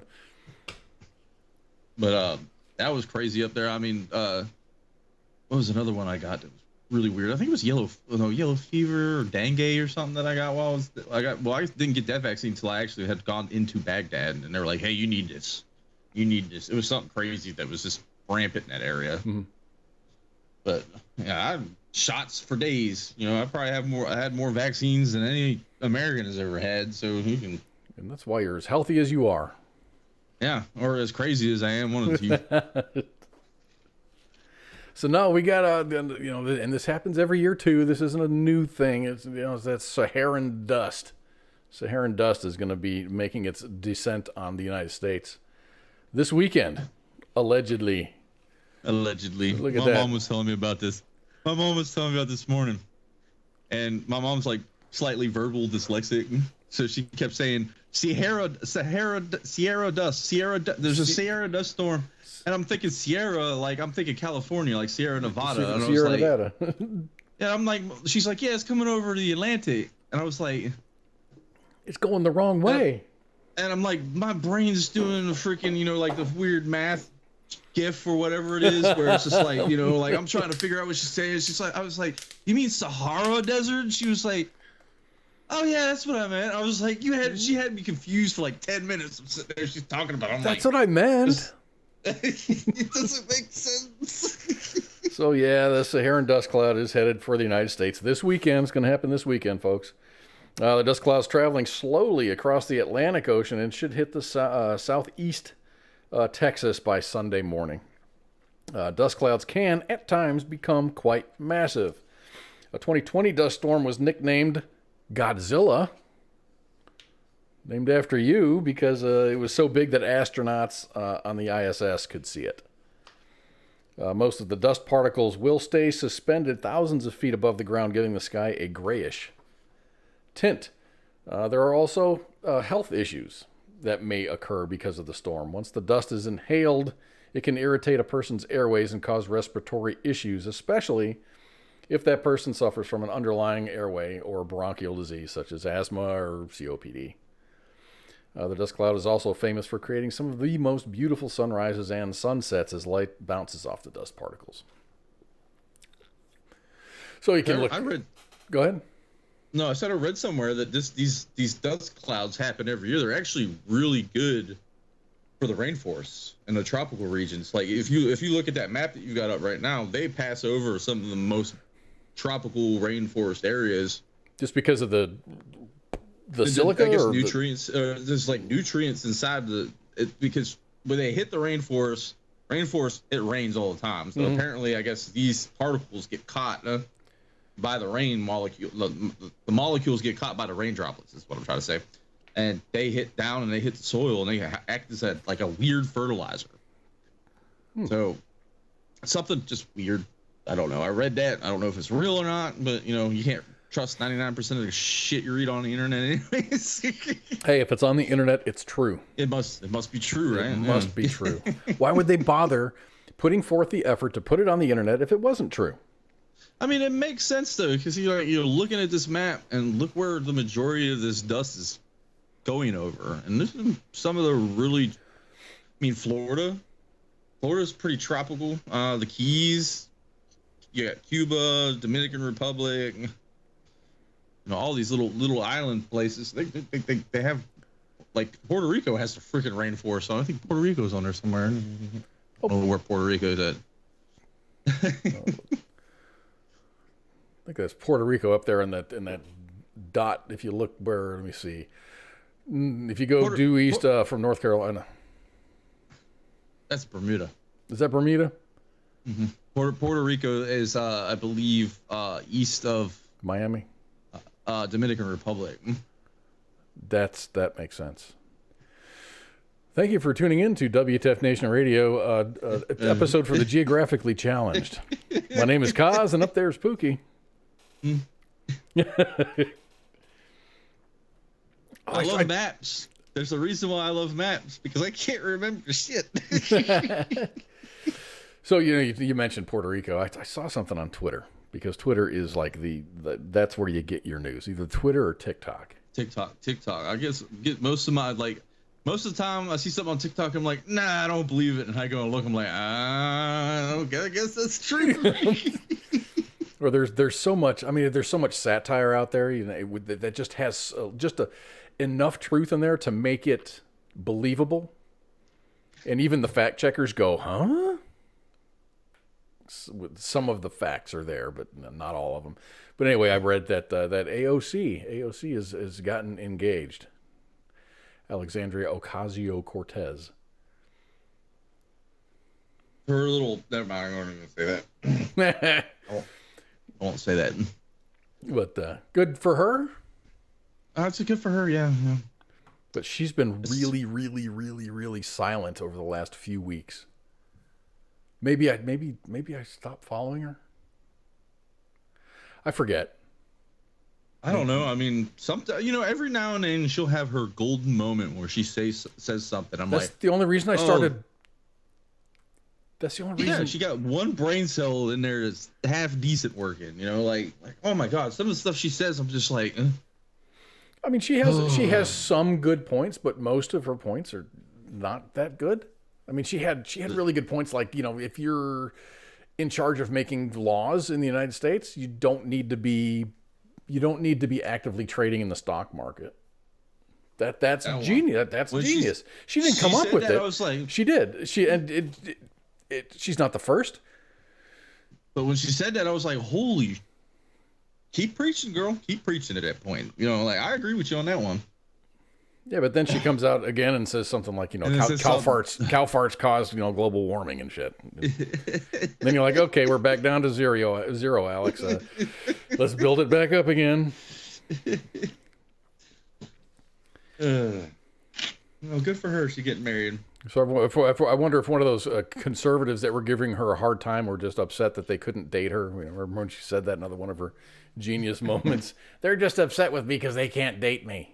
But that was crazy up there. I mean, what was another one I got that was really weird? I think it was yellow fever or dengue or something that I got I didn't get that vaccine until I actually had gone into Baghdad, and they were like, hey, you need this. It was something crazy that was just rampant in that area. Mm-hmm. But yeah, I had shots for days. I probably had more vaccines than any American has ever had. So you can. And that's why you're as healthy as you are. Yeah, or as crazy as I am, one of the two. So no, we got and this happens every year too. This isn't a new thing. It's that Saharan dust. Saharan dust is going to be making its descent on the United States this weekend, allegedly. Look at that. My mom was telling me about this. My mom was telling me about this morning, and my mom's like slightly verbal dyslexic, so she kept saying Sierra dust. There's a Sierra dust storm. And I'm thinking Sierra, like I'm thinking California, like Sierra Nevada. And Sierra Nevada. Yeah, I'm like, she's like, yeah, it's coming over the Atlantic. And I was like, it's going the wrong way. And I'm like, my brain's doing the freaking, like the weird math gif or whatever it is, where it's just like, like I'm trying to figure out what she's saying. She's like, I was like, you mean Sahara Desert? She was like, oh yeah, that's what I meant. I was like, she had me confused for like 10 minutes. I'm sitting there, she's talking about it. That's what I meant. It doesn't make sense. So yeah, the Saharan dust cloud is headed for the United States this weekend. It's going to happen this weekend, folks. The dust cloud's traveling slowly across the Atlantic Ocean and should hit the southeast Texas by Sunday morning. Dust clouds can, at times, become quite massive. A 2020 dust storm was nicknamed Godzilla, named after you, because it was so big that astronauts on the ISS could see it. Most of the dust particles will stay suspended thousands of feet above the ground, giving the sky a grayish tint. There are also health issues that may occur because of the storm. Once the dust is inhaled, it can irritate a person's airways and cause respiratory issues, especially if that person suffers from an underlying airway or bronchial disease such as asthma or COPD. The dust cloud is also famous for creating some of the most beautiful sunrises and sunsets as light bounces off the dust particles. So you can look. Go ahead. No, I read somewhere that these dust clouds happen every year. They're actually really good for the rainforests and the tropical regions. Like if you look at that map that you got up right now, they pass over some of the most tropical rainforest areas. Just because of the silica, I guess, or nutrients. There's like nutrients inside because when they hit the rainforest, it rains all the time. So apparently, I guess these particles get caught by the rain molecule. The molecules get caught by the rain droplets. Is what I'm trying to say, and they hit down and they hit the soil and they act as like a weird fertilizer. So something just weird. I don't know. I read that. I don't know if it's real or not, but you can't trust 99% of the shit you read on the internet anyways. Hey, if it's on the internet, it's true. It must be true, right? It must be true. Why would they bother putting forth the effort to put it on the internet if it wasn't true? I mean, it makes sense though, because you're looking at this map and look where the majority of this dust is going over, and this is some of the really. I mean, Florida's pretty tropical. The Keys, you got Cuba, Dominican Republic. All these little island places. They have, like, Puerto Rico has the freaking rainforest. So I think Puerto Rico's on there somewhere. I don't know where Puerto Rico's at. I think that's Puerto Rico up there in that dot. If you look where, let me see. If you go due east from North Carolina, that's Bermuda. Is that Bermuda? Mm-hmm. Puerto Rico is, I believe, east of Miami. Dominican Republic. That makes sense. Thank you for tuning in to WTF Nation Radio, episode for the geographically challenged. My name is KOZ, and up there is Pooky. I love maps. There's a reason why I love maps, because I can't remember shit. So you mentioned Puerto Rico. I saw something on Twitter. Because Twitter is like that's where you get your news, either Twitter or TikTok. TikTok. I guess most of the time I see something on TikTok, I'm like, nah, I don't believe it, and I go and look, I'm like, okay, I guess that's true. Or there's so much. I mean, there's so much satire out there, that just has enough truth in there to make it believable, and even the fact checkers go, huh? Some of the facts are there, but not all of them. But anyway, I read that AOC has gotten engaged. Alexandria Ocasio-Cortez. Her little. Never mind. I won't even say that. I won't say that. But good for her. It's good for her. Yeah. But she's been really, really, really, really silent over the last few weeks. Maybe I stopped following her. I forget. I don't know. I mean, every now and then she'll have her golden moment where she says something. That's the only reason I started. That's the only reason. Yeah, she got one brain cell in there that's half decent working. Like oh my god, some of the stuff she says, I'm just like. I mean, she has some good points, but most of her points are not that good. I mean, she had really good points, like, if you're in charge of making laws in the United States, you don't need to be actively trading in the stock market. That's genius. That's genius. She didn't come up with it. I was like, she did. She's not the first. But when she said that, I was like, holy, keep preaching, girl. Keep preaching at that point. I agree with you on that one. Yeah, but then she comes out again and says something like, cow farts cause, global warming and shit. Then you're like, okay, we're back down to zero, Alex. Let's build it back up again. Good for her. She's getting married. So I wonder if one of those conservatives that were giving her a hard time were just upset that they couldn't date her. Remember when she said that, another one of her genius moments? They're just upset with me because they can't date me.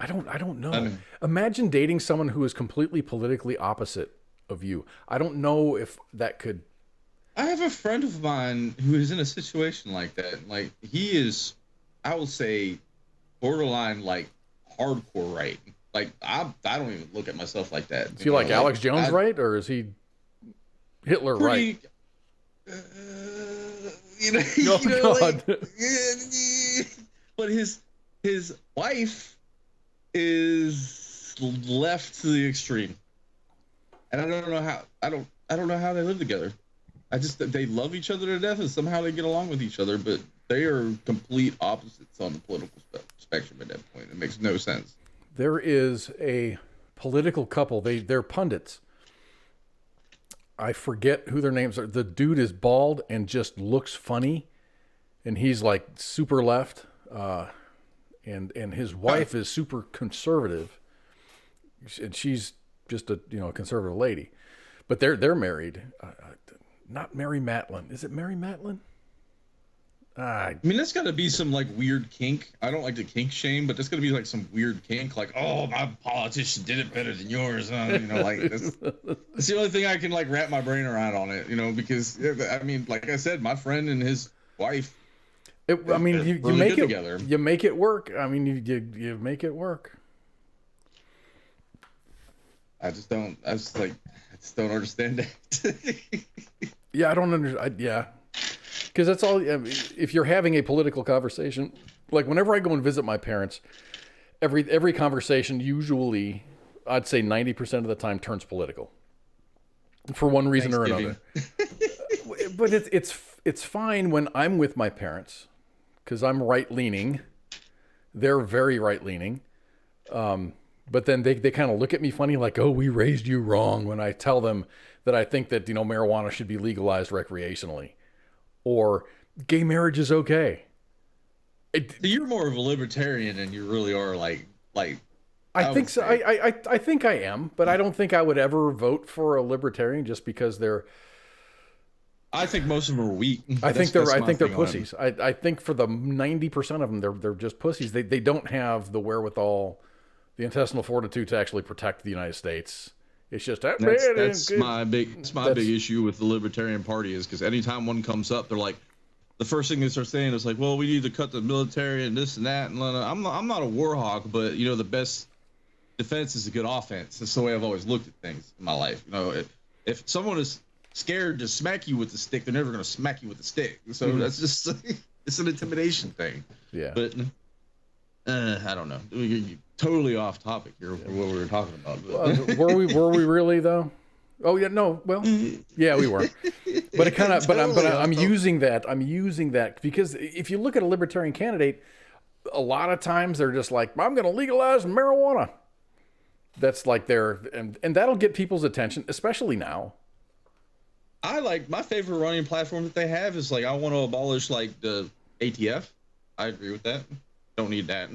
I don't know. Imagine dating someone who is completely politically opposite of you. I don't know if that could. I have a friend of mine who is in a situation like that. Like, he is, I will say, borderline, like, hardcore right. Like I don't even look at myself like that. Is he like Alex Jones right, or is he Hitler right? You know, Oh, you know, God. like, but his wife is left to the extreme, and I don't know how. I don't know how they live together. They love each other to death, and somehow they get along with each other, but they are complete opposites on the political spectrum at that point. It makes no sense. There is a political couple. They're pundits. I forget who their names are. The dude is bald and just looks funny, and he's like super left. And his wife is super conservative, and she's just a conservative lady. But they're married. Not Mary Matlin. Is it Mary Matlin? I mean, that's got to be some like weird kink. I don't like to kink shame, but that's got to be like some weird kink. Like, oh, my politician did it better than yours. Like that's the only thing I can like wrap my brain around on it. Because I mean, like I said, my friend and his wife. You really make it together. You make it work. I mean, you make it work. I just don't understand that. Yeah, I don't understand. Yeah. Because that's all. If you're having a political conversation, like whenever I go and visit my parents, every conversation usually, I'd say 90% of the time turns political, for one reason or another. But it's fine when I'm with my parents, because I'm right leaning. They're very right leaning. But then they kind of look at me funny, like, "Oh, we raised you wrong," when I tell them that I think that marijuana should be legalized recreationally. Or gay marriage is okay. So you're more of a libertarian than you really are like. I think so. I think I am, but I don't think I would ever vote for a libertarian just because they're. I think most of them are weak. I think they're pussies. I think for the 90% of them, they're just pussies. They don't have the wherewithal, the intestinal fortitude to actually protect the United States. It's just that's my big issue with the Libertarian Party is because anytime one comes up, they're like, the first thing they start saying is like, well, we need to cut the military and this and that. And I'm not a war hawk, but the best defense is a good offense. That's the way I've always looked at things in my life. If someone is scared to smack you with the stick, they're never going to smack you with the stick. So that's just it's an intimidation thing. Yeah. But I don't know. We're totally off topic here for what we were talking about. Were we really though? Oh yeah, no. Well, yeah, we were. But it kind of. I'm using that because if you look at a libertarian candidate, a lot of times they're just like, I'm going to legalize marijuana. That's like and that'll get people's attention, especially now. I like my favorite running platform that they have is like I want to abolish like the ATF. I agree with that. Don't need that.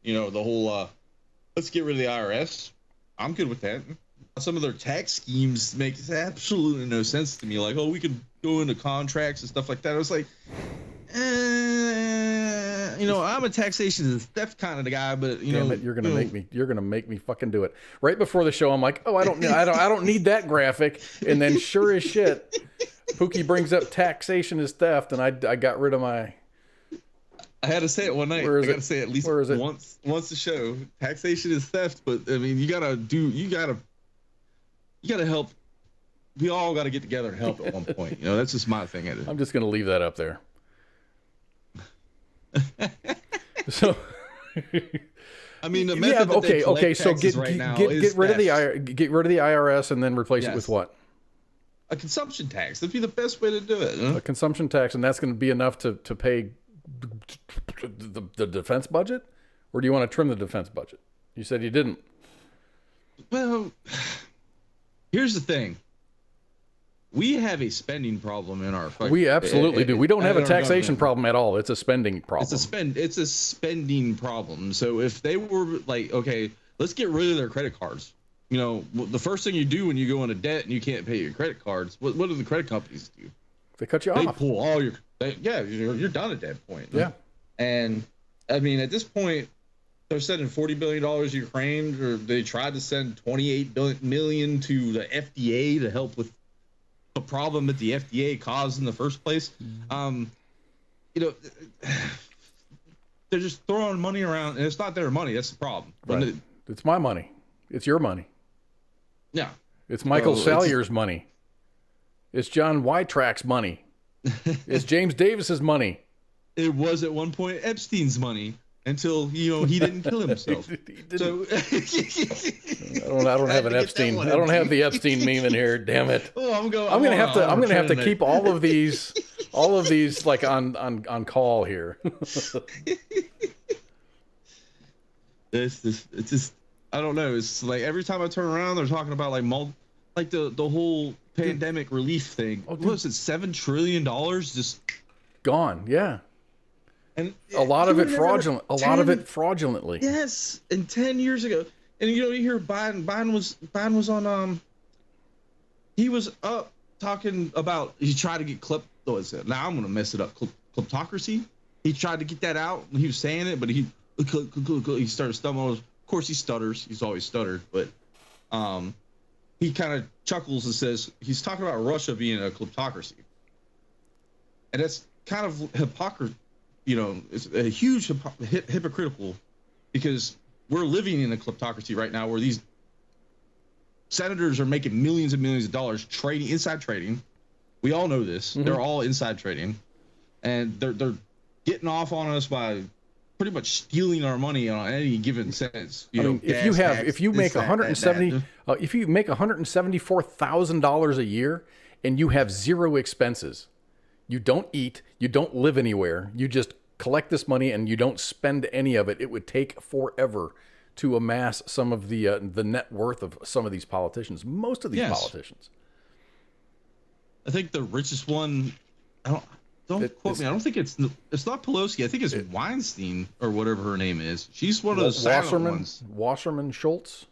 The whole let's get rid of the IRS. I'm good with that. Some of their tax schemes make absolutely no sense to me. Like, oh, we could go into contracts and stuff like that. I was like, I'm a taxation and theft kind of the guy, but Damn it, you're gonna make me fucking do it. Right before the show, I'm like, oh, I don't need that graphic. And then sure as shit, Pookie brings up taxation is theft, and I got rid of my. I had to say it one night. I got to say it at least once a show. Taxation is theft, but I mean, you gotta help. We all got to get together and help at one point. That's just my thing. I'm just gonna leave that up there. So, I mean, the method that they collect So taxes right now is get rid of the IRS and then replace it with what? A consumption tax. That'd be the best way to do it. Huh? A consumption tax, and that's going to be enough to pay the defense budget, or do you want to trim the defense budget? You said you didn't. Well, here's the thing. We have a spending problem in our. We absolutely do. We don't have a taxation problem at all. It's a spending problem. It's a spending problem. So if they were like, okay, let's get rid of their credit cards. The first thing you do when you go into debt and you can't pay your credit cards, what do the credit companies do? They cut you off. They pull all your. You're done at that point. Yeah. And I mean, at this point, they're sending $40 billion to Ukraine, or they tried to send $28 million to the FDA to help with a problem that the FDA caused in the first place. They're they're just throwing money around, and it's not their money. That's the problem. Right. It's my money. It's your money. Yeah. It's Michael Salyer's money. It's John Wytrack's money. It's James Davis's money. It was at one point Epstein's money until he didn't kill himself. So I don't have an Epstein. I don't have the Epstein meme in here. Damn it! Oh, I'm gonna have to keep all of these like on call here. It's just I don't know. It's like every time I turn around, they're talking about like the whole pandemic relief thing. What was it? $7 trillion just gone. Yeah. And a lot of it fraudulent. A lot of it fraudulently. Yes, and 10 years ago, and you hear Biden. Biden was on. He was up talking about he tried to get now I'm gonna mess it up. Kleptocracy. He tried to get that out. He was saying it, but he started stumbling. Of course, he stutters. He's always stuttered, but he kind of chuckles and says he's talking about Russia being a kleptocracy, and that's kind of hypocrisy. It's a huge hypocritical, because we're living in a kleptocracy right now where these senators are making millions and millions of dollars inside trading. We all know this. Mm-hmm. They're all inside trading, and they're getting off on us by pretty much stealing our money on any given sense. If you make $174,000 a year and you have zero expenses, you don't eat, you don't live anywhere, you just collect this money and you don't spend any of it, it would take forever to amass some of the net worth of some of these politicians. Most of these politicians. I think the richest one, don't quote me. I don't think it's not Pelosi. I think it's Weinstein or whatever her name is. She's one of those silent ones. Wasserman Schultz.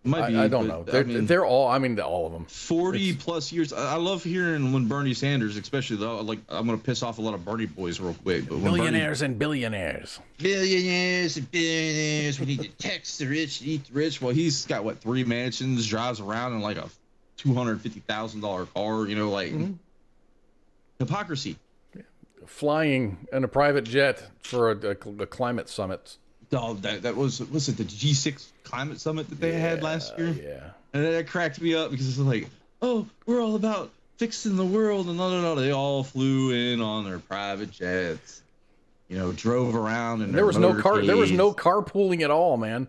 Might be, I don't know. They're all. I mean, all of them. 40 plus years. I love hearing when Bernie Sanders, especially though, like I'm gonna piss off a lot of Bernie boys real quick. But millionaires and billionaires. Billionaires and billionaires. We need to tax the rich, eat the rich. Well, he's got 3 mansions, drives around in like a $250,000 car. Hypocrisy. Flying in a private jet for a climate summit. Oh, that was it the G6 climate summit that they had last year? Yeah. And that cracked me up because it's like, oh, we're all about fixing the world, and no. They all flew in on their private jets. Drove around, and there was no carpooling at all, man.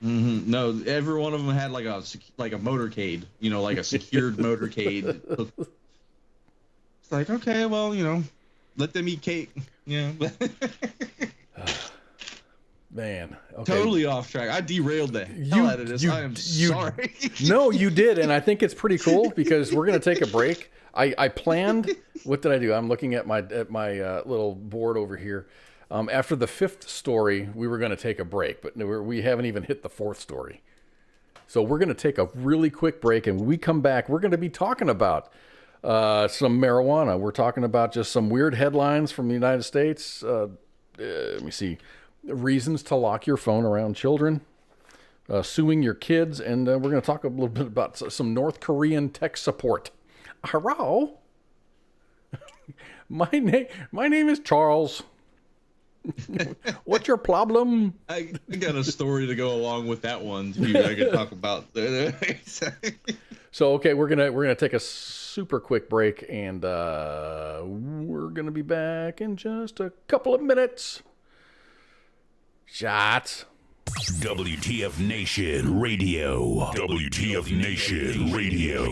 Mm-hmm. No, every one of them had like a motorcade, like a secured motorcade. It's like, okay, well, let them eat cake. Yeah. Man, okay. Totally off track. I derailed the hell out of this. I am sorry. No, you did, and I think it's pretty cool because we're gonna take a break. I planned. What did I do? I'm looking at my little board over here. After the 5th story, we were gonna take a break, but we haven't even hit the 4th story. So we're gonna take a really quick break, and when we come back, we're gonna be talking about some marijuana. We're talking about just some weird headlines from the United States. Let me see. Reasons to lock your phone around children, suing your kids, and we're going to talk a little bit about some North Korean tech support. Hello, my name is Charles. What's your problem? I got a story to go along with that one too. I could talk about. So okay, we're gonna take a super quick break, and we're gonna be back in just a couple of minutes. Shots. WTF Nation Radio. WTF Nation Radio.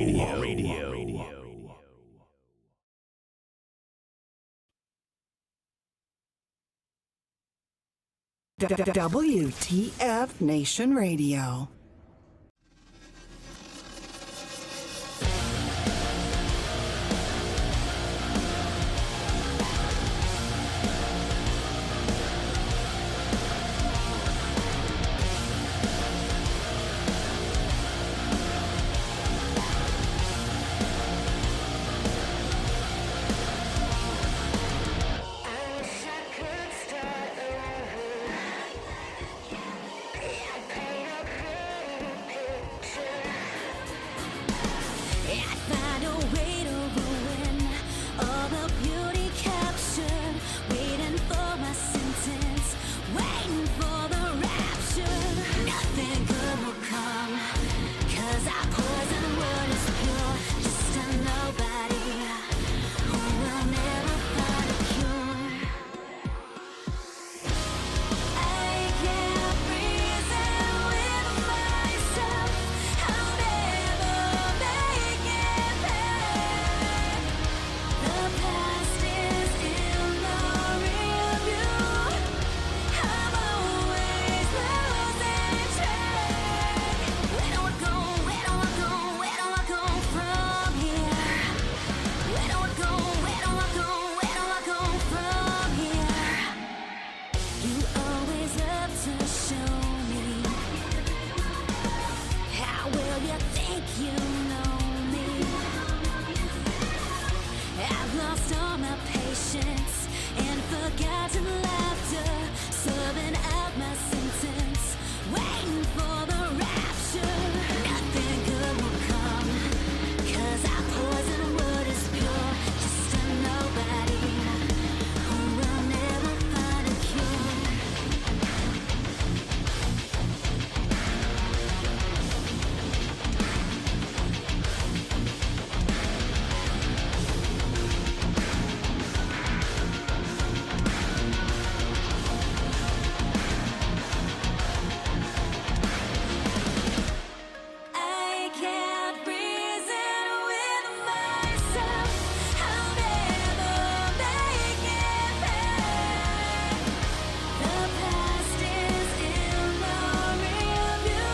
WTF Nation Radio. I've lost all my patience and forgotten laughter, serving out my sentence, waiting for the rapture. Nothing good will come, 'cause our poison word is pure. Just a nobody who will never find a cure. I can't reason with myself. I'll never make it back. The past is in the rearview.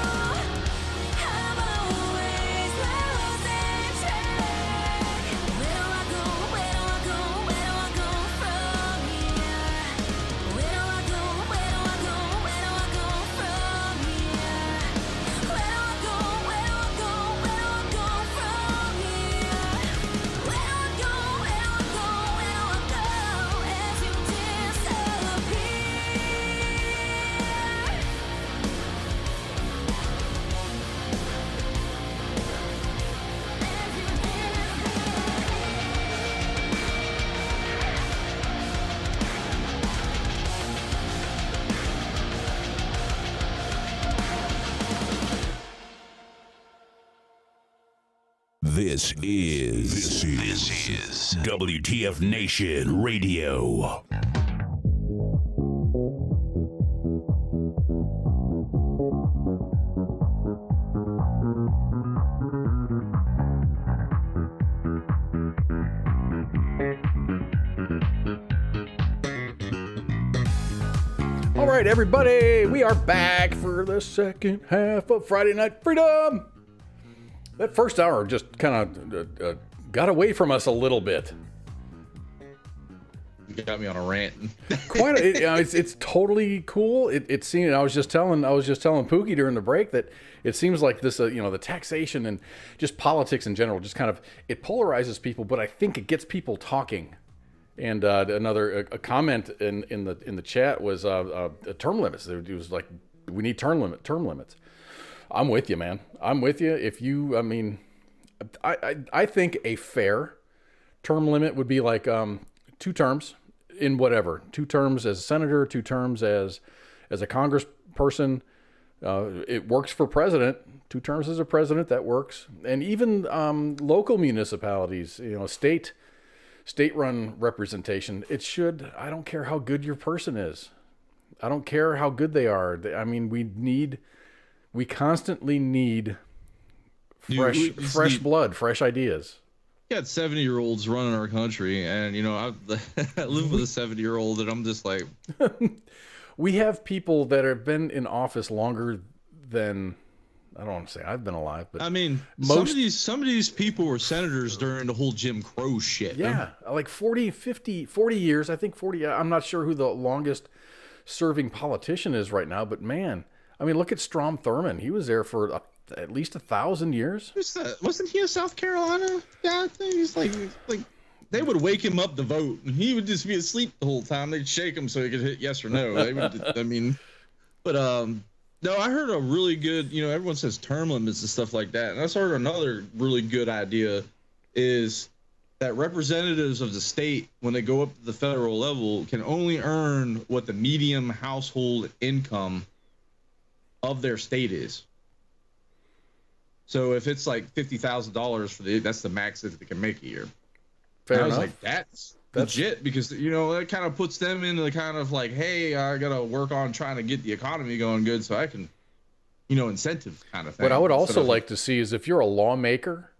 I'm always losing track. Where do I go? Where do I go? Where do I go from here? Where do I go? Where do I go? Where do I go from here? Where do I go? Where do I go? Where do I go from here? Where do I go? Where do I go? Where do I go as you This is WTF Nation Radio. All right, everybody, we are back for the second half of Friday Night Freedom. That first hour just kind of got away from us a little bit. You got me on a rant. It's totally cool. It seemed. I was just telling Pookie during the break that it seems like this, the taxation and just politics in general, just kind of it polarizes people, but I think it gets people talking. And a comment in the chat was term limits. It was like, we need term limits. I'm with you, man. I'm with you. I think a fair term limit would be like 2 terms in whatever. 2 terms as a senator, 2 terms as a congressperson. It works for president. 2 terms as a president, that works. And even local municipalities, state-run representation. It should. I don't care how good your person is. I don't care how good they are. I mean, we constantly need fresh blood, fresh ideas. We got 70-year-olds running our country, and I live with a 70-year-old, and I'm just like, we have people that have been in office longer than, I don't want to say I've been alive, but I mean, some of these people were senators during the whole Jim Crow shit. Yeah, like 40 years. I think 40. I'm not sure who the longest serving politician is right now, but man, I mean, look at Strom Thurmond. He was there for at least 1,000 years. Wasn't he a South Carolina guy? I think he's like they would wake him up to vote, and he would just be asleep the whole time. They'd shake him so he could hit yes or no. No, I heard a really good. Everyone says term limits and stuff like that, and I heard another really good idea is that representatives of the state, when they go up to the federal level, can only earn what the median household income of their state is. So if it's like $50,000 that's the max that they can make a year. Fair enough. I was like, that's legit, because that kind of puts them into the kind of like, hey, I gotta work on trying to get the economy going good so I can, incentive kind of thing. What I would also like to see is if you're a lawmaker,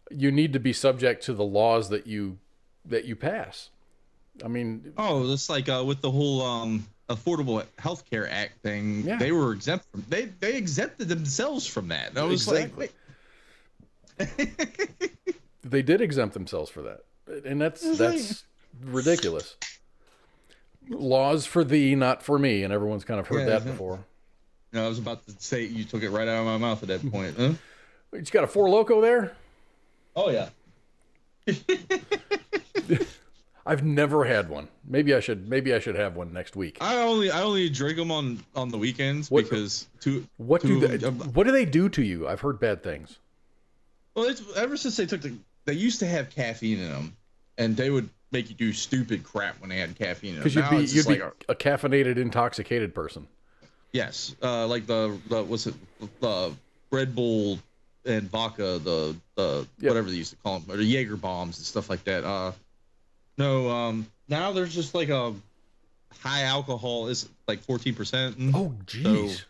you need to be subject to the laws that you pass. I mean, that's like with the whole Affordable Health Care Act thing. Yeah. They were exempt from. They exempted themselves from that. And I was exactly. Like, wait. They did exempt themselves for that, and that's ridiculous. Laws for thee, not for me, and everyone's kind of heard that before. I was about to say, you took it right out of my mouth at that point. Huh? You got a Four Loko there? Oh yeah. I've never had one. Maybe I should have one next week. I only drink them on the weekends because what do they do to you? I've heard bad things. Well, it's ever since they used to have caffeine in them, and they would make you do stupid crap when they had caffeine in them. Because you'd be a caffeinated, intoxicated person. Yes, like the Red Bull and vodka, whatever they used to call them, or the Jaeger bombs and stuff like that. Now there's just like a high alcohol, is like 14%. Oh, jeez. So,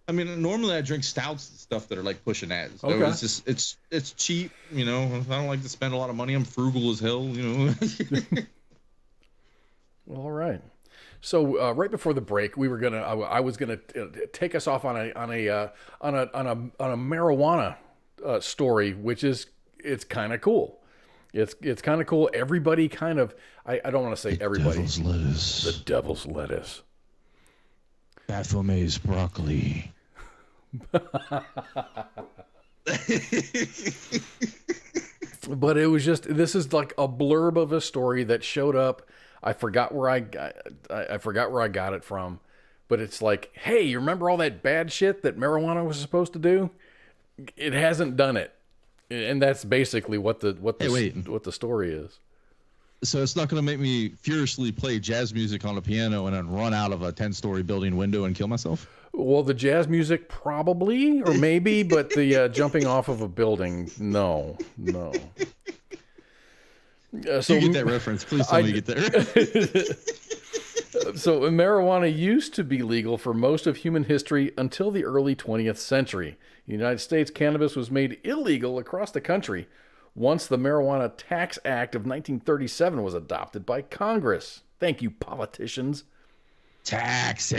I mean, normally I drink stouts and stuff that are like pushing that. So okay. It's just it's cheap, you know. I don't like to spend a lot of money. I'm frugal as hell, you know. Well, all right. So right before the break, I was gonna take us off on a marijuana story, which it's kind of cool. It's kind of cool. Everybody kind of I don't want to say everybody. Devil's lettuce. The devil's lettuce. Baphomet's broccoli. But it was this is like a blurb of a story that showed up. I forgot where I got it from, but it's like, hey, you remember all that bad shit that marijuana was supposed to do? It hasn't done it, and that's basically what the story is. So it's not going to make me furiously play jazz music on a piano and then run out of a 10-story building window and kill myself? Well, the jazz music probably, or maybe, but the jumping off of a building, no. So you get that reference. Please tell me you get that. So marijuana used to be legal for most of human history until the early 20th century. In the United States, cannabis was made illegal across the country once the Marijuana Tax Act of 1937 was adopted by Congress. Thank you, politicians. Taxes.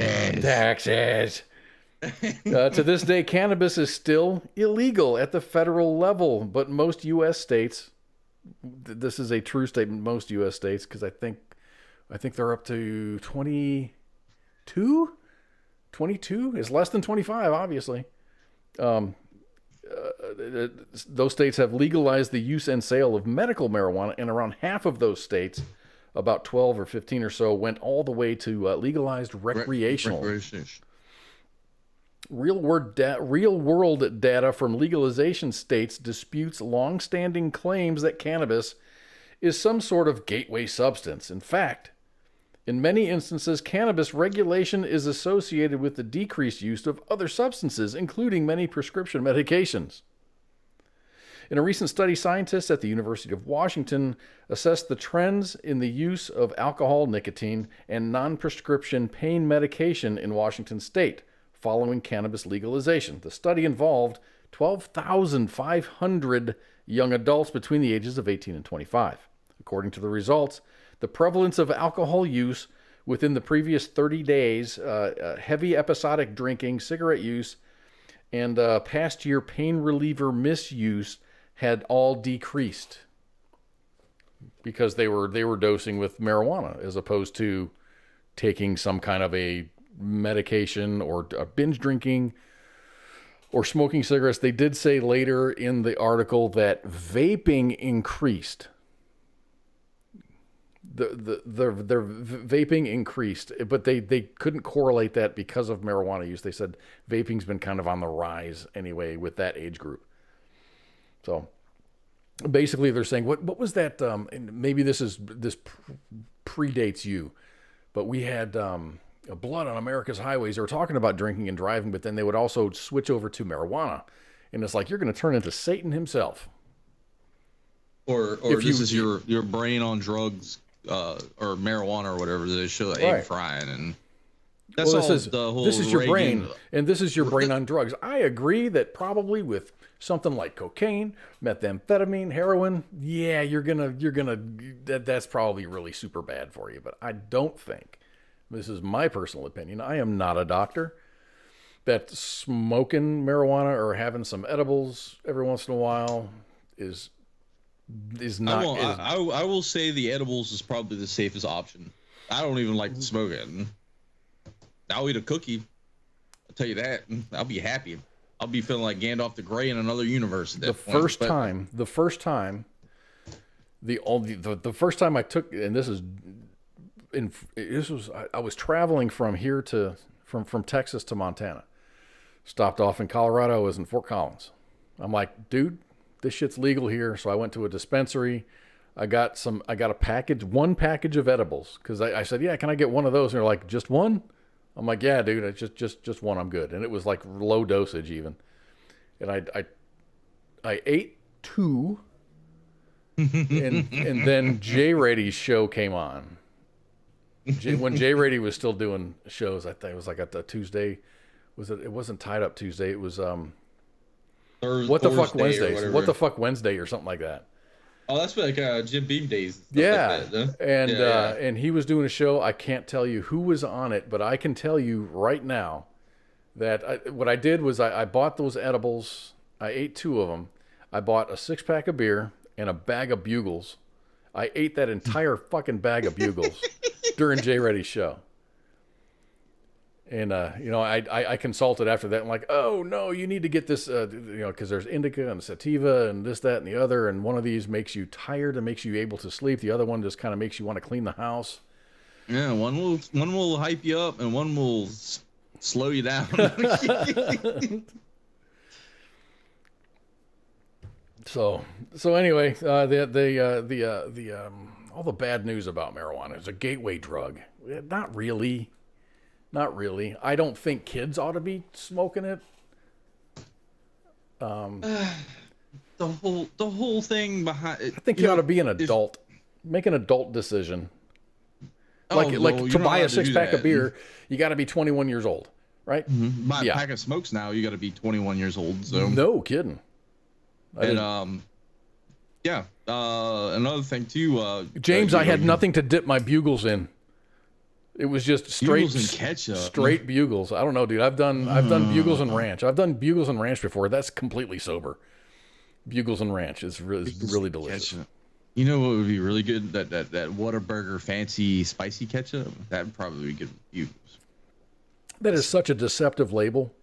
To this day, cannabis is still illegal at the federal level, but most U.S. states, this is a true statement, most U.S. states, because I think they're up to 22? 22 is less than 25, obviously. Those states have legalized the use and sale of medical marijuana, and around half of those states, about 12 or 15 or so, went all the way to legalized recreational. Real world data from legalization states disputes long-standing claims that cannabis is some sort of gateway substance. In fact, in many instances, cannabis regulation is associated with the decreased use of other substances, including many prescription medications. In a recent study, scientists at the University of Washington assessed the trends in the use of alcohol, nicotine, and non-prescription pain medication in Washington state following cannabis legalization. The study involved 12,500 young adults between the ages of 18 and 25. According to the results, the prevalence of alcohol use within the previous 30 days, heavy episodic drinking, cigarette use, and past year pain reliever misuse had all decreased because they were dosing with marijuana as opposed to taking some kind of a medication or binge drinking or smoking cigarettes. They did say later in the article that vaping increased. The vaping increased, but they couldn't correlate that because of marijuana use. They said vaping's been kind of on the rise anyway with that age group. So basically they're saying, what was that? And maybe this predates you, but we had blood on America's highways. They were talking about drinking and driving, but then they would also switch over to marijuana. And it's like, you're going to turn into Satan himself. Or this is your brain on drugs, or marijuana or whatever. They show Abe frying, and that's this is your Reagan. brain, and this is your brain on drugs. I agree that probably with something like cocaine, methamphetamine, heroin, yeah, that's probably really super bad for you. But I don't think, this is my personal opinion, I am not a doctor, that smoking marijuana or having some edibles every once in a while is not. I will say the edibles is probably the safest option. I don't even like to smoke it. I'll eat a cookie. I'll tell you that. I'll be happy. I'll be feeling like Gandalf the Grey in another universe at that point. The first time the first time I took, and I was traveling from here from Texas to Montana. Stopped off in Colorado. I was in Fort Collins. I'm like, dude, this shit's legal here. So I went to a dispensary. I got one package of edibles. Cause I said, yeah, can I get one of those? And they're like, just one? I'm like, yeah, dude, it's just one. I'm good. And it was like low dosage even. And I ate two. and then Jay Rady's show came on. When Jay Rady was still doing shows, I think it was like at the Tuesday. It wasn't Tied Up Tuesday. It was What the Fuck Wednesdays. What the Fuck Wednesday or something like that. Oh, that's like Jim Beam days. Yeah, like that, huh? And he was doing a show. I can't tell you who was on it, but I can tell you right now that what I did was I bought those edibles. I ate two of them. I bought a 6-pack of beer and a bag of Bugles. I ate that entire fucking bag of Bugles during Jay Reddy's show. And, I consulted after that. I'm like, oh, no, you need to get this, because there's indica and sativa and this, that, and the other. And one of these makes you tired and makes you able to sleep. The other one just kind of makes you want to clean the house. Yeah, one will hype you up and one will slow you down. So anyway, all the bad news about marijuana is a gateway drug. Not really. I don't think kids ought to be smoking it. The whole thing behind it. I think you ought to be an adult. Make an adult decision. Like to buy a 6-pack of beer, you got to be 21 years old, right? Mm-hmm. Buy a pack of smokes now, you got to be 21 years old. So no kidding. Another thing too. James, I had nothing to dip my Bugles in. It was just straight Bugles and ketchup. Straight Bugles. I don't know, dude. I've done Bugles and Ranch. I've done Bugles and Ranch before. That's completely sober. Bugles and Ranch is really delicious. Ketchup. You know what would be really good? That Whataburger fancy spicy ketchup. That would probably be good with Bugles. That is such a deceptive label.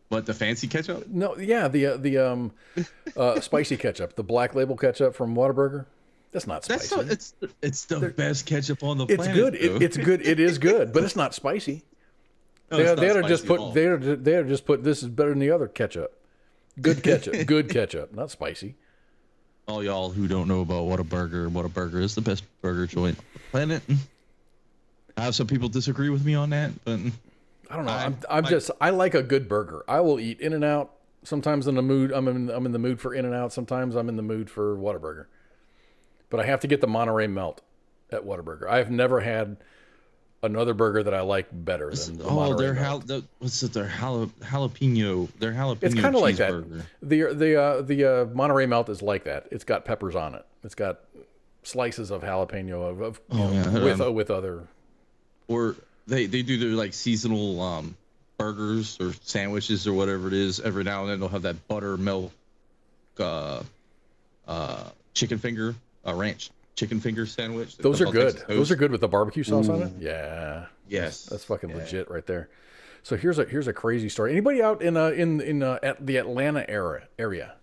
What, the fancy ketchup? No, yeah, the spicy ketchup, the black label ketchup from Whataburger. That's not spicy. It's the best ketchup on the planet. It's good. It's good. It is good, but it's not spicy. No, they ought to just put. They ought to just put. This is better than the other ketchup. Good ketchup. Good ketchup. Not spicy. All y'all who don't know about Whataburger is the best burger joint on the planet. I have some people disagree with me on that, but I don't know. I like a good burger. I will eat In-N-Out. Sometimes in the mood. I'm in the mood for In-N-Out. Sometimes I'm in the mood for Whataburger. But I have to get the Monterey Melt at Whataburger. I have never had another burger that I like better than the Monterey Melt. Their jalapeno. Their jalapeno. It's kind of like that. The Monterey Melt is like that. It's got peppers on it. It's got slices of jalapeno with other. Or they do their like seasonal burgers or sandwiches or whatever it is. Every now and then they'll have that buttermilk chicken finger. Ranch chicken finger sandwich. Those are good. Those are good with the barbecue sauce on it. Yeah. Yes. That's fucking legit right there. So here's a crazy story. Anybody out in at the Atlanta area?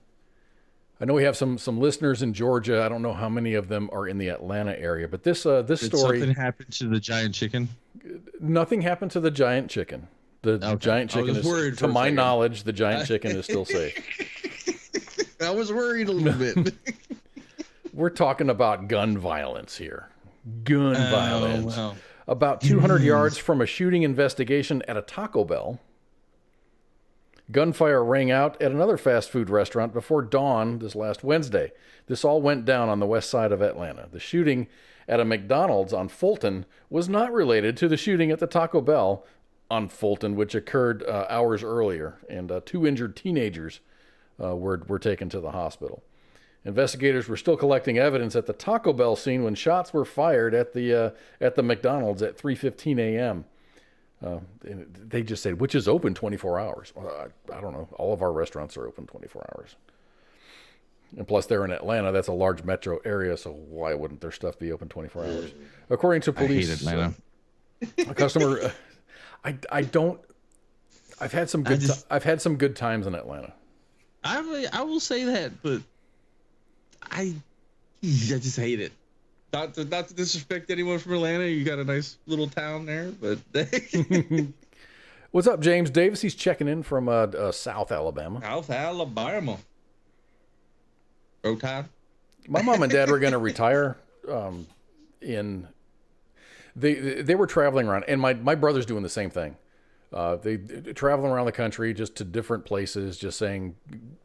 I know we have some listeners in Georgia. I don't know how many of them are in the Atlanta area, but this story. Did something happen to the giant chicken? Nothing happened to the giant chicken. The giant chicken is, to my knowledge, the giant chicken is still safe. I was worried a little bit. We're talking about gun violence here. Gun violence. Wow. About 200 yards from a shooting investigation at a Taco Bell, gunfire rang out at another fast food restaurant before dawn this last Wednesday. This all went down on the west side of Atlanta. The shooting at a McDonald's on Fulton was not related to the shooting at the Taco Bell on Fulton, which occurred hours earlier, and 2 injured teenagers were taken to the hospital. Investigators were still collecting evidence at the Taco Bell scene when shots were fired at the McDonald's at 3:15 a.m. They just said, which is open 24 hours. Well, I don't know. All of our restaurants are open 24 hours. And plus, they're in Atlanta. That's a large metro area, so why wouldn't their stuff be open 24 hours? According to police, I hate Atlanta. A customer. I don't. I've had some good. I've had some good times in Atlanta. I will say that, but I just hate it. Not to disrespect anyone from Atlanta. You got a nice little town there, but What's up, James Davis? He's checking in from South Alabama. South Alabama. Roll Tide. My mom and dad were going to retire. They were traveling around, and my brother's doing the same thing. They traveling around the country, just to different places, just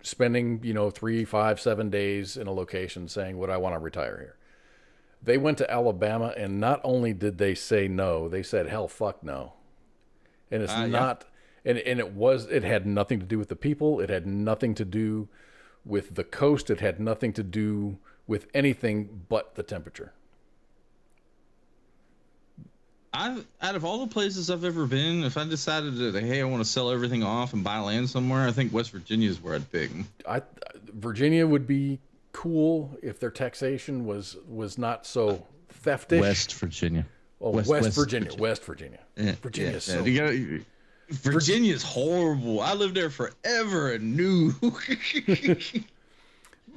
spending 3, 5, 7 days in a location, saying, "Would I want to retire here?" They went to Alabama, and not only did they say no, they said, "Hell, fuck no." And it's not, and it had nothing to do with the people. It had nothing to do with the coast. It had nothing to do with anything but the temperature. Out of all the places I've ever been, if I decided to, hey, I want to sell everything off and buy land somewhere, I think West Virginia is where I'd pick. Virginia would be cool if their taxation was not so theftish. West Virginia. Oh, West Virginia. West Virginia. Yeah, Virginia's so. Virginia's horrible. I lived there forever and knew.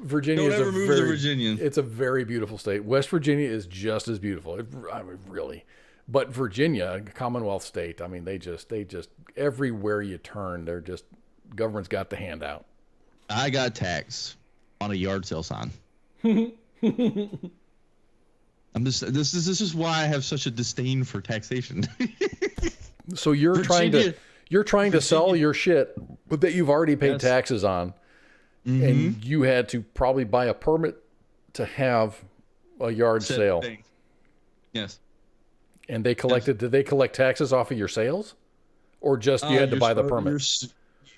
Virginia Don't ever move to Virginia. It's a very beautiful state. West Virginia is just as beautiful. Really. But Virginia, Commonwealth state, I mean, they just everywhere you turn, they're just, government's got the hand out. I got taxed on a yard sale sign. This is why I have such a disdain for taxation. So you're trying to sell your shit that you've already paid taxes on, and you had to probably buy a permit to have a yard sale. Yes. And they collected. Did they collect taxes off of your sales, or just you had to buy the permit?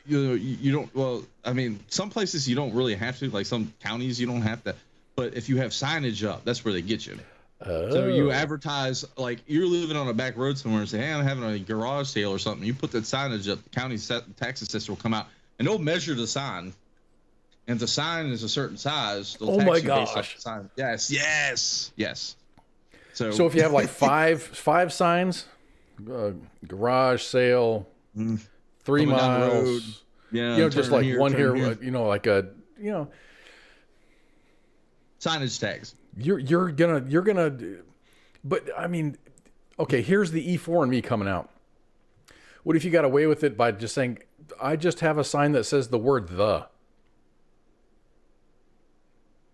You don't. Well, I mean, some places you don't really have to. Like some counties, you don't have to. But if you have signage up, that's where they get you. So you advertise, like you're living on a back road somewhere and say, "Hey, I'm having a garage sale or something." You put that signage up. The county tax assessor will come out and they'll measure the sign. And if the sign is a certain size, they'll tax you based off the sign. Yes. So if you have like five signs, garage sale, 3 miles, just like one here, like a, signage tags. You're gonna, but I mean, okay, here's the E4 and me coming out. What if you got away with it by just saying, I just have a sign that says the word "the"?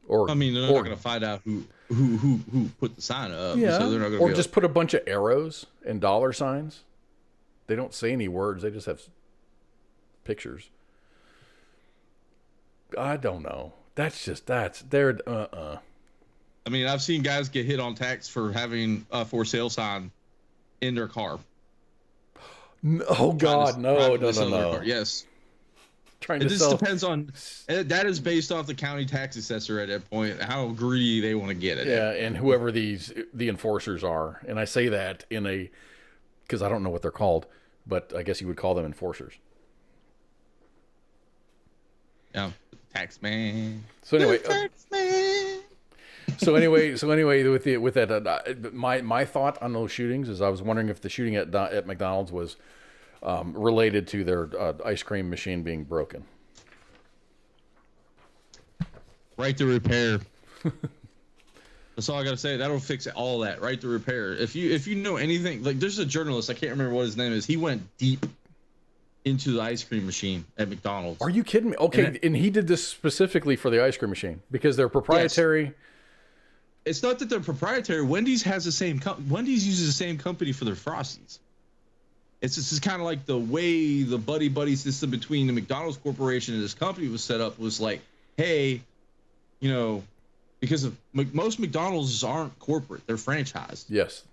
Or I mean, they're not going to find out who put the sign up. Yeah. So they're not or just put a bunch of arrows and dollar signs. They don't say any words. They just have pictures. I don't know. They're I mean, I've seen guys get hit on tax for having a for sale sign in their car. Oh God, no. Yes. It just depends on, that is based off the county tax assessor at that point, how greedy they want to get it. Yeah, and whoever the enforcers are. And I say that because I don't know what they're called, but I guess you would call them enforcers. Yeah, tax man. So anyway, tax man. So anyway, with that, my thought on those shootings is I was wondering if the shooting at McDonald's was related to their ice cream machine being broken. Right to repair. That's all I gotta say. That'll fix all that. Right to repair. If you know anything, like there's a journalist, I can't remember what his name is. He went deep into the ice cream machine at McDonald's. Are you kidding me? Okay, and he did this specifically for the ice cream machine because they're proprietary. Yes. It's not that they're proprietary. Wendy's has the same. Wendy's uses the same company for their Frosties. It's just kind of like the way the buddy system between the McDonald's Corporation and this company was set up was like, hey, because most McDonald's aren't corporate, they're franchised. Yes.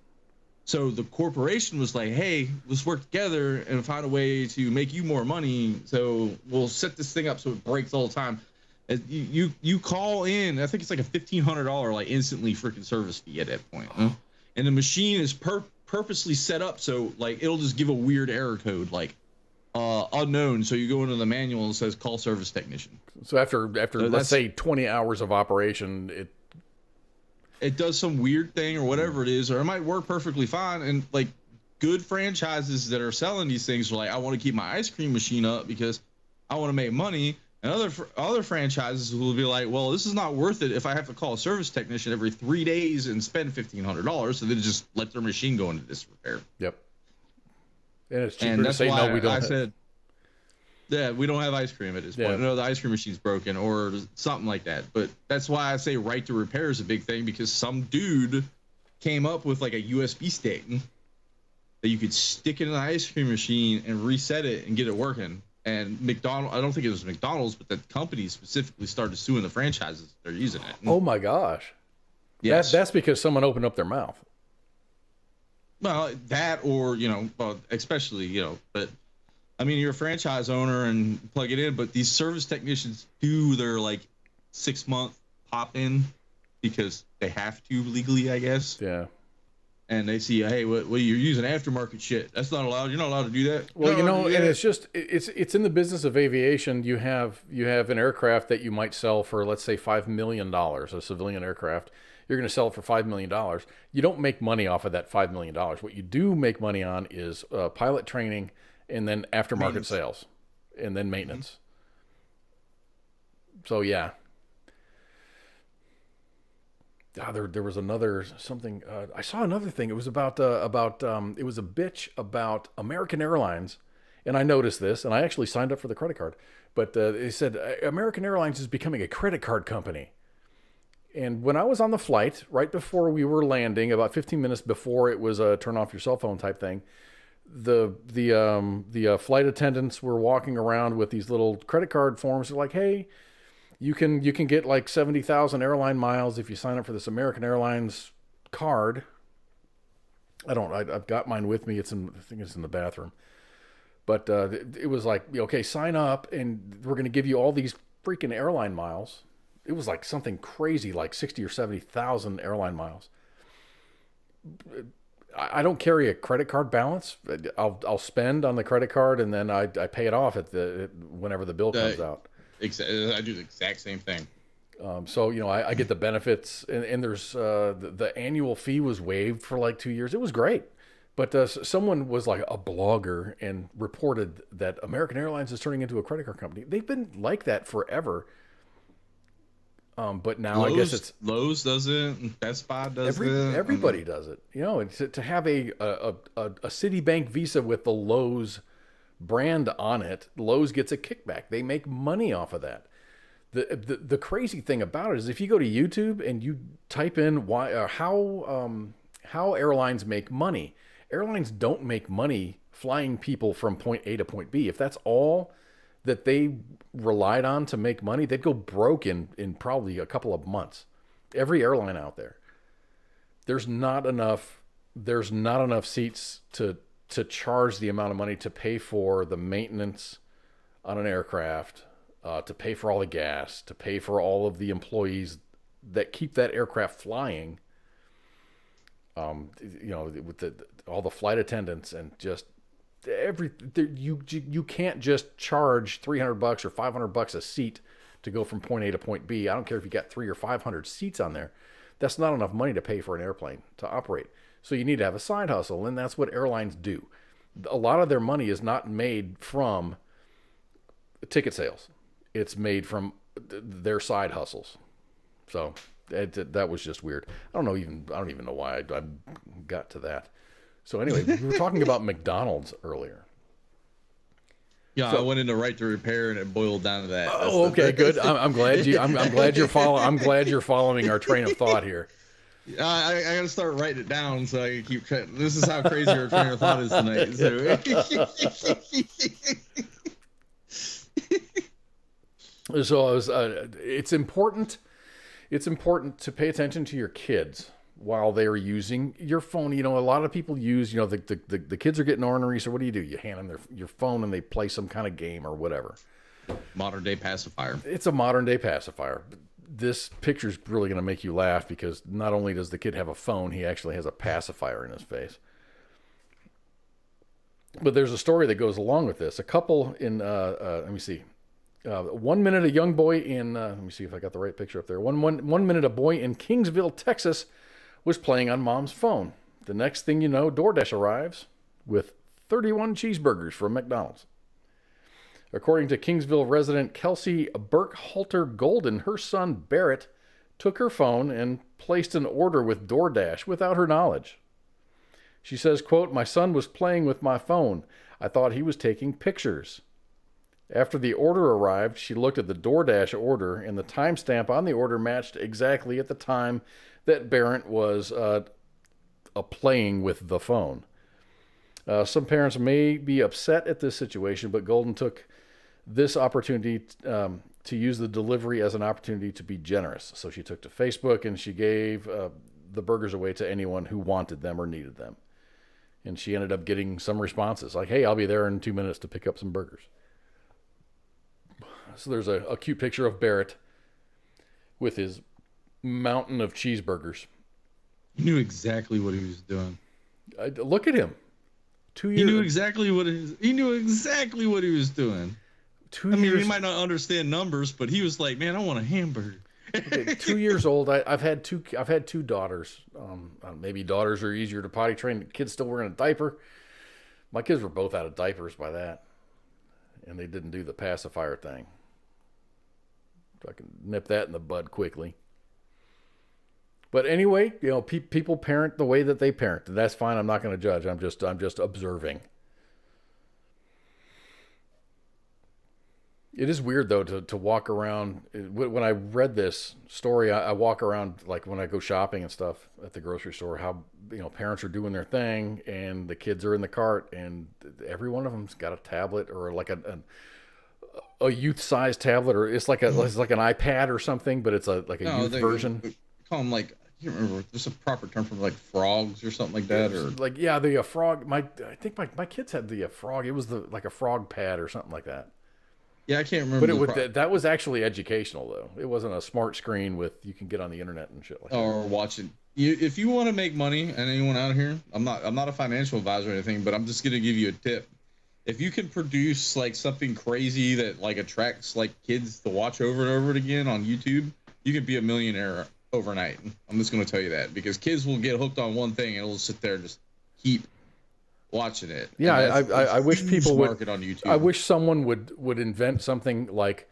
So the corporation was like, hey, let's work together and find a way to make you more money. So we'll set this thing up so it breaks all the time. You call in, I think it's like a $1,500 like instantly freaking service fee at that point. Huh? And the machine is purposely set up so like it'll just give a weird error code like unknown. So you go into the manual and it says call service technician. So after let's say 20 hours of operation, it does some weird thing or whatever it is, or it might work perfectly fine. And like good franchises that are selling these things are like, I want to keep my ice cream machine up because I want to make money. And other franchises will be like, well, this is not worth it if I have to call a service technician every 3 days and spend $1,500. So they just let their machine go into disrepair. Yep. And it's cheaper And to that's say why no. We don't. I said, yeah, we don't have ice cream at this point. Yeah. No, the ice cream machine's broken or something like that. But that's why I say right to repair is a big thing, because some dude came up with like a USB stick that you could stick in an ice cream machine and reset it and get it working. And McDonald's, I don't think it was McDonald's, but the company specifically started suing the franchises that are using it. Oh my gosh. Yes. That's because someone opened up their mouth. Well, that, or, well, especially, but I mean, you're a franchise owner and plug it in, but these service technicians do their like 6-month pop in because they have to legally, I guess. Yeah. And they see, hey, what you're using aftermarket shit. That's not allowed. You're not allowed to do that. Well, No, and it's just it's in the business of aviation. You have an aircraft that you might sell for, let's say, $5 million, a civilian aircraft. You're going to sell it for $5 million. You don't make money off of that $5 million. What you do make money on is pilot training, and then aftermarket sales, and then maintenance. So yeah. There was another something. I saw another thing. It was about it was a bitch about American Airlines, and I noticed this, and I actually signed up for the credit card. But they said American Airlines is becoming a credit card company. And when I was on the flight, right before we were landing, about 15 minutes before it was a turn off your cell phone type thing, the flight attendants were walking around with these little credit card forms. They're like, hey, you can get like 70,000 airline miles if you sign up for this American Airlines card. I've got mine with me. I think it's in the bathroom. But it was like, okay, sign up and we're going to give you all these freaking airline miles. It was like something crazy, like 60 or 70,000 airline miles. I don't carry a credit card balance. I'll spend on the credit card and then I pay it off whenever the bill comes out. I do the exact same thing. So, I get the benefits, and there's the annual fee was waived for like 2 years. It was great. But someone was like a blogger and reported that American Airlines is turning into a credit card company. They've been like that forever. But now I guess it's Lowe's does it, Best Buy does it. Everybody does it. And to have a Citibank Visa with the Lowe's brand on it, Lowe's gets a kickback. They make money off of that. The crazy thing about it is if you go to YouTube and you type in how airlines make money, airlines don't make money flying people from point A to point B. If that's all that they relied on to make money, they'd go broke in probably a couple of months. Every airline out there, there's not enough seats to charge the amount of money to pay for the maintenance on an aircraft, to pay for all the gas, to pay for all of the employees that keep that aircraft flying. With all the flight attendants and just you can't just charge $300 or $500 a seat to go from point A to point B. I don't care if you got 300 or 500 seats on there. That's not enough money to pay for an airplane to operate. So you need to have a side hustle, and that's what airlines do. A lot of their money is not made from ticket sales. It's made from their side hustles. So that was just weird. I don't even know why I got to that. So anyway, we were talking about McDonald's earlier. Yeah, So, I went into right to repair and it boiled down to that. Oh, okay, good. I'm glad you're following our train of thought here. I got to start writing it down so I can keep track. This is how crazy our train of thought is tonight. So it's important to pay attention to your kids while they're using your phone. A lot of people use, the kids are getting ornery. So what do? You hand them your phone and they play some kind of game or whatever. Modern day pacifier. It's a modern day pacifier. This picture's really going to make you laugh because not only does the kid have a phone, he actually has a pacifier in his face. But there's a story that goes along with this. A couple in, let me see. 1 minute, a young boy in, let me see if I got the right picture up there. One minute, a boy in Kingsville, Texas was playing on mom's phone. The next thing you know, DoorDash arrives with 31 cheeseburgers from McDonald's. According to Kingsville resident Kelsey Burkhalter Golden, her son Barrett took her phone and placed an order with DoorDash without her knowledge. She says, quote, "My son was playing with my phone. I thought he was taking pictures." After the order arrived, she looked at the DoorDash order, and the timestamp on the order matched exactly at the time that Barrett was playing with the phone. Some parents may be upset at this situation, but Golden took this opportunity to use the delivery as an opportunity to be generous. So she took to Facebook and she gave the burgers away to anyone who wanted them or needed them. And she ended up getting some responses like, "Hey, I'll be there in 2 minutes to pick up some burgers." So there's a cute picture of Barrett with his mountain of cheeseburgers. He knew exactly what he was doing. Look at him. 2 years. He knew exactly what he was doing. 2 I mean, years. he might not understand numbers, but he was like, "Man, I want a hamburger." Okay, 2 years old. I've had two daughters. Maybe daughters are easier to potty train. Kids still wearing a diaper. My kids were both out of diapers by that, and they didn't do the pacifier thing. So I can nip that in the bud quickly. But anyway, people parent the way that they parent, and that's fine. I'm not going to judge. I'm just observing. It is weird though to walk around. When I read this story, I walk around like when I go shopping and stuff at the grocery store. How parents are doing their thing, and the kids are in the cart, and every one of them's got a tablet or like a youth-sized tablet, or it's like an iPad or something, but it's like a youth version. They call them like, I can't remember. There's a proper term for like frogs or something like that, or like the frog. I think my kids had the frog. It was like a frog pad or something like that. Yeah, I can't remember. But that was actually educational though. It wasn't a smart screen with you can get on the internet and shit like that. Or watch it. If you want to make money, and anyone out here, I'm not a financial advisor or anything, but I'm just gonna give you a tip. If you can produce like something crazy that like attracts like kids to watch over and over again on YouTube, you can be a millionaire overnight. I'm just gonna tell you that, because kids will get hooked on one thing and it'll sit there and just keep watching it. Yeah, I wish people would market on YouTube. I wish someone would invent something like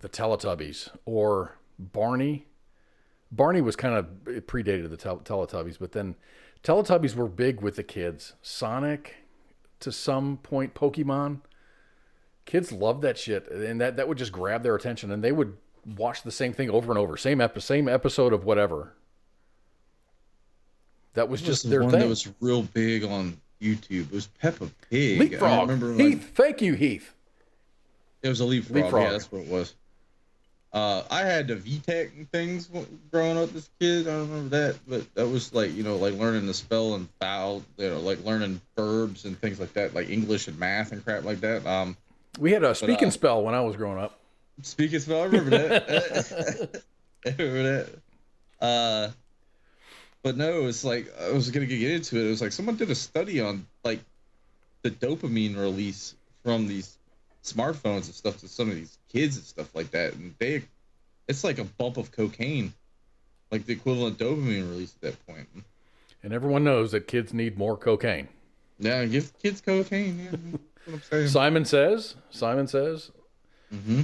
the Teletubbies or Barney. Barney was kind of predated the Teletubbies, but then Teletubbies were big with the kids. Sonic, to some point, Pokemon. Kids loved that shit, and that would just grab their attention, and they would watch the same thing over and over, same episode of whatever. That was just their thing. That was real big on YouTube. It was Peppa Pig. Leapfrog. I remember, Heath, thank you, Heath. It was a leapfrog. Yeah, that's what it was. I had the VTech things growing up as a kid. I remember that, but that was like, like learning to spell and vowel, like learning verbs and things like that, like English and math and crap like that. We had a speak and spell when I was growing up. Speak and spell, I remember that. I remember that. But no, it's like, I was going to get into it. It was like someone did a study on like the dopamine release from these smartphones and stuff to some of these kids and stuff like that. And it's like a bump of cocaine, like the equivalent dopamine release at that point. And everyone knows that kids need more cocaine. Yeah, give kids cocaine. Yeah, that's what I'm saying. Simon says. Mm-hmm.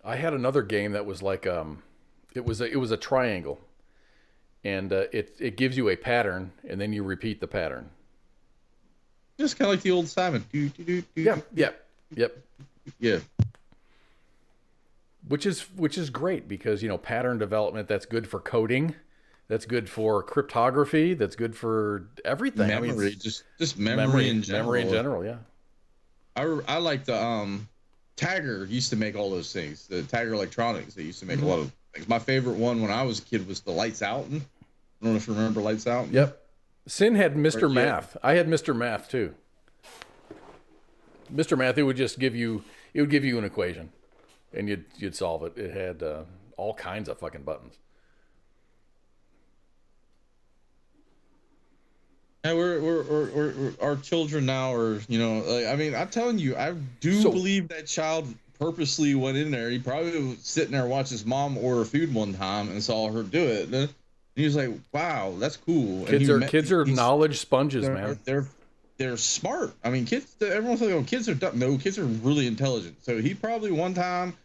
I had another game that was like, it was a triangle. And it gives you a pattern, and then you repeat the pattern. Just kind of like the old Simon. Yep. Yeah. Which is great because pattern development, that's good for coding, that's good for cryptography, that's good for everything. Memory, just memory in general. Memory in general, yeah. I like the Tagger used to make all those things. The Tagger Electronics, they used to make a lot of things. My favorite one when I was a kid was the Lights Out. I don't know if you remember Lights Out. Yep. Sin had Mr. Math. I had Mr. Math too. Mr. Math, it would give you an equation, and you'd solve it. It had all kinds of fucking buttons. Yeah, we're our children now are, I mean, I'm telling you, I believe that child purposely went in there. He probably was sitting there watching his mom order food one time and saw her do it. And he was like, "Wow, that's cool." Kids are knowledge sponges, man. they're smart. I mean, kids. Everyone's like, "Oh, kids are dumb." No, kids are really intelligent. So he probably one time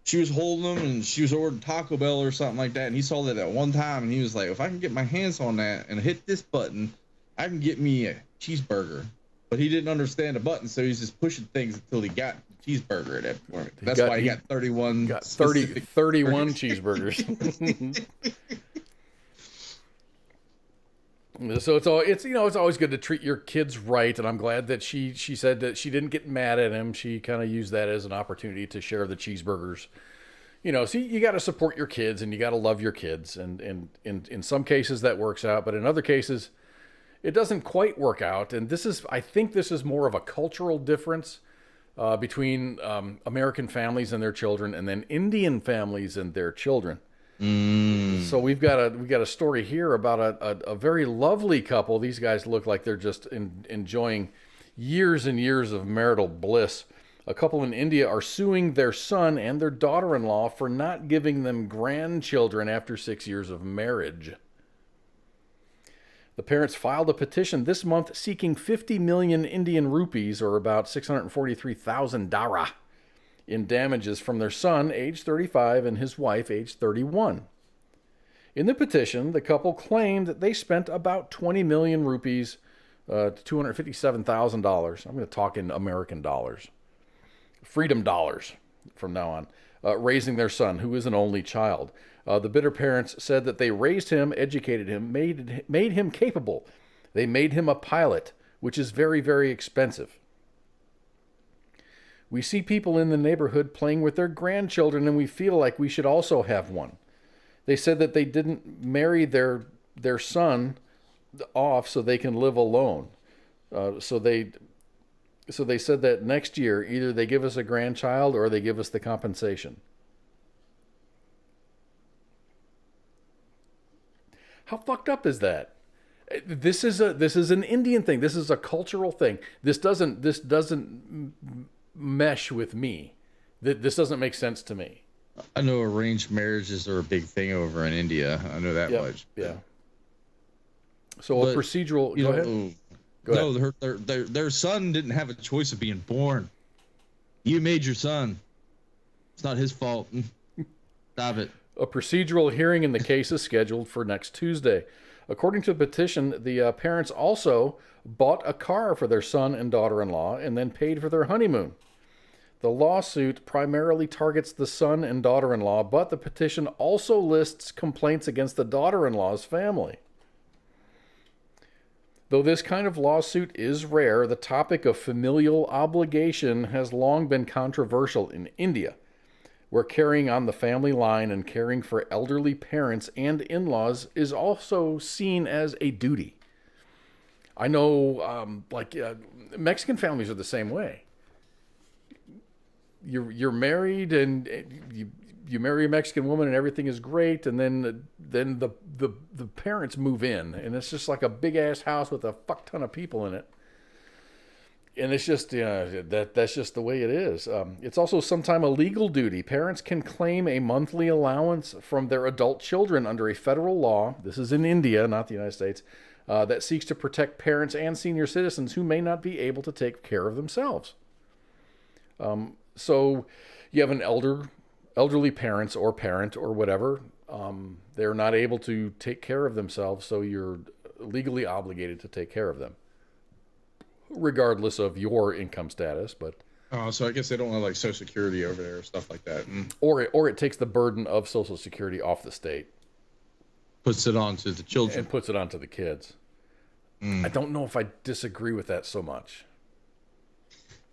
she was holding him and she was ordering Taco Bell or something like that, and he saw that at one time and he was like, "If I can get my hands on that and hit this button, I can get me a cheeseburger." But he didn't understand the button, so he's just pushing things until he got the cheeseburger at that point. That's why he got 31. Got 31 cheeseburgers. So it's always good to treat your kids right, and I'm glad that she said that she didn't get mad at him. She kind of used that as an opportunity to share the cheeseburgers. So you got to support your kids and you got to love your kids, and in some cases that works out, but in other cases it doesn't quite work out. And I think this is more of a cultural difference between American families and their children, and then Indian families and their children. So we got a story here about a very lovely couple. These guys look like they're just enjoying years and years of marital bliss. A couple in India are suing their son and their daughter-in-law for not giving them grandchildren after 6 years of marriage. The parents filed a petition this month seeking 50 million Indian rupees, or about 643,000 dara, in damages from their son, age 35, and his wife, age 31. In the petition, the couple claimed that they spent about 20 million rupees, $257,000. I'm going to talk in American dollars. Freedom dollars from now on, raising their son, who is an only child. The bitter parents said that they raised him, educated him, made him capable. They made him a pilot, which is very, very expensive. We see people in the neighborhood playing with their grandchildren, and we feel like we should also have one. They said that they didn't marry their son off so they can live alone. So they said that next year, either they give us a grandchild or they give us the compensation. How fucked up is that? This is an Indian thing. This is a cultural thing. This doesn't mesh with me. This doesn't make sense to me. I know arranged marriages are a big thing over in India. I know that much. Yeah. So a procedural. Go ahead. No, their son didn't have a choice of being born. You made your son. It's not his fault. Stop it. A procedural hearing in the case is scheduled for next Tuesday. According to the petition, the parents also bought a car for their son and daughter-in-law and then paid for their honeymoon. The lawsuit primarily targets the son and daughter-in-law, but the petition also lists complaints against the daughter-in-law's family. Though this kind of lawsuit is rare, the topic of familial obligation has long been controversial in India, where carrying on the family line and caring for elderly parents and in-laws is also seen as a duty. I know, Mexican families are the same way. You're married and you marry a Mexican woman and everything is great, and then the parents move in, and it's just like a big ass house with a fuck ton of people in it. And it's just that's just the way it is. It's also sometimes a legal duty. Parents can claim a monthly allowance from their adult children under a federal law. This is in India, not the United States, that seeks to protect parents and senior citizens who may not be able to take care of themselves. So you have an elderly parents or parent or whatever. They're not able to take care of themselves, so you're legally obligated to take care of them, regardless of your income status. But so I guess they don't have like Social Security over there or stuff like that. Or it takes the burden of Social Security off the state, puts it on to the children, and puts it onto the kids. I don't know if I disagree with that so much.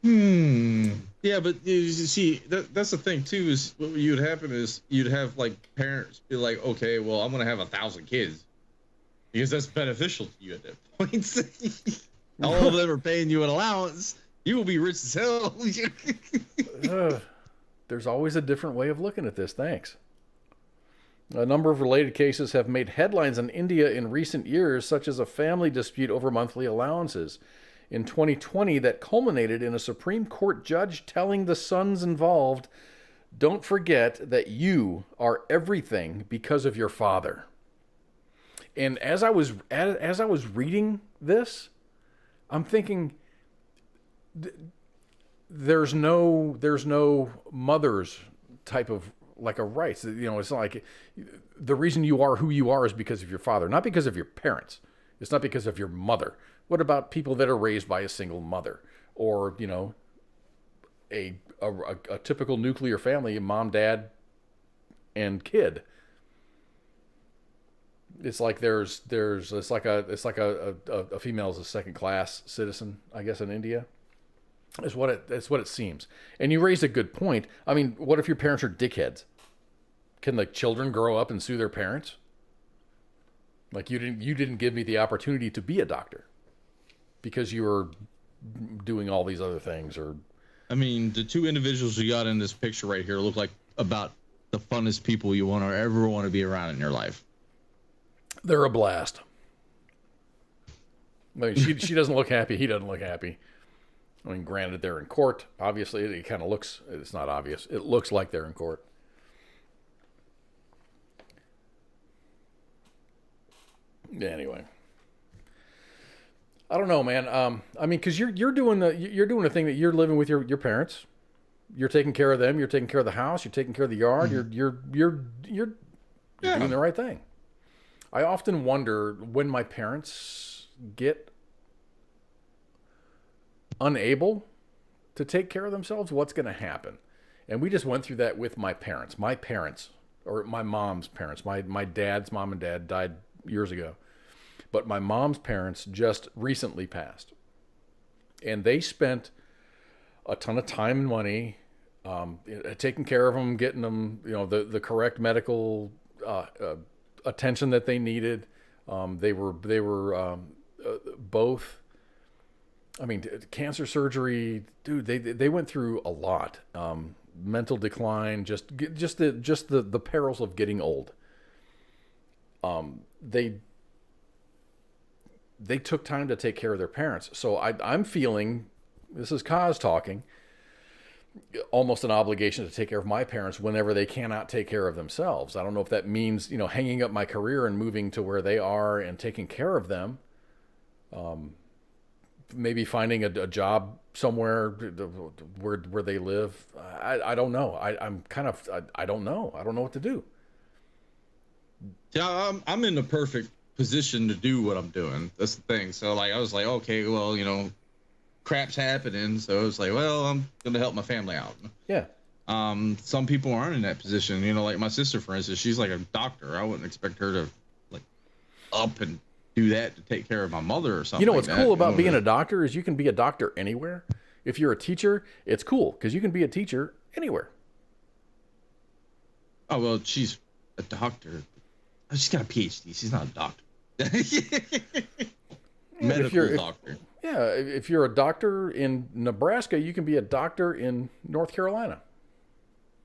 Yeah, but you see, that's the thing too. Is what would happen is you'd have like parents be like, okay, well, I'm gonna have 1,000 kids because that's beneficial to you at that point. All of them are paying you an allowance. You will be rich as hell. There's always a different way of looking at this. Thanks. A number of related cases have made headlines in India in recent years, such as a family dispute over monthly allowances in 2020 that culminated in a Supreme Court judge telling the sons involved, "Don't forget that you are everything because of your father." And as I was reading this, I'm thinking there's no mother's type of like a rights. It's not like the reason you are who you are is because of your father, not because of your parents. It's not because of your mother. What about people that are raised by a single mother, or a typical nuclear family, mom, dad, and kid? It's like it's like a female is a second class citizen, I guess, in India. That's what it seems. And you raised a good point. I mean, what if your parents are dickheads? Can the children grow up and sue their parents? Like, you didn't give me the opportunity to be a doctor because you were doing all these other things. Or, I mean, the two individuals you got in this picture right here look like about the funnest people you ever want to be around in your life. They're a blast. I mean, she doesn't look happy. He doesn't look happy. I mean, granted, they're in court. Obviously, it kind of looks, it's not obvious. It looks like they're in court. Anyway, I don't know, man. I mean, because you're doing the thing that you're living with your parents. You're taking care of them. You're taking care of the house. You're taking care of the yard. Mm-hmm. You're doing the right thing. I often wonder when my parents get unable to take care of themselves, what's going to happen? And we just went through that with my parents, or my mom's parents. My dad's mom and dad died years ago, but my mom's parents just recently passed, and they spent a ton of time and money taking care of them, getting them, the correct medical attention that they needed. They were both, I mean, cancer surgery, dude, they went through a lot. Mental decline, just the perils of getting old. They took time to take care of their parents. So I'm feeling, this is KOZ talking, almost an obligation to take care of my parents whenever they cannot take care of themselves. I don't know if that means, hanging up my career and moving to where they are and taking care of them. Maybe finding a job somewhere where they live. I don't know. I don't know. I don't know what to do. Yeah, I'm in the perfect position to do what I'm doing. That's the thing. So I was like, okay, well, crap's happening. So it's like, well, I'm going to help my family out. Yeah. Some people aren't in that position. Like my sister, for instance, she's like a doctor. I wouldn't expect her to up and do that to take care of my mother or something. What's cool about being a doctor is you can be a doctor anywhere. If you're a teacher, it's cool because you can be a teacher anywhere. Oh, well, she's a doctor. She's got a PhD. She's not a doctor. Medical doctor. Yeah, if you're a doctor in Nebraska, you can be a doctor in North Carolina.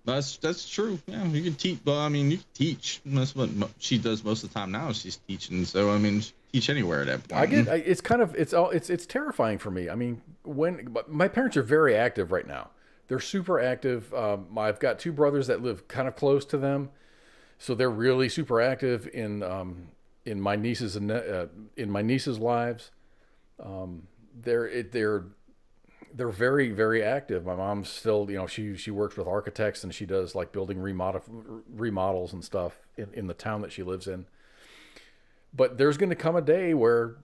That's true. Yeah, you can teach. Well, I mean, you can teach. That's what she does most of the time now. She's teaching. So I mean, teach anywhere at that point. It's terrifying for me. I mean, my parents are very active right now. They're super active. I've got two brothers that live kind of close to them, so they're really super active in my nieces and in my nieces' lives. They're very, very active. My mom's still, she works with architects and she does like building remodels and stuff in the town that she lives in. But there's going to come a day where,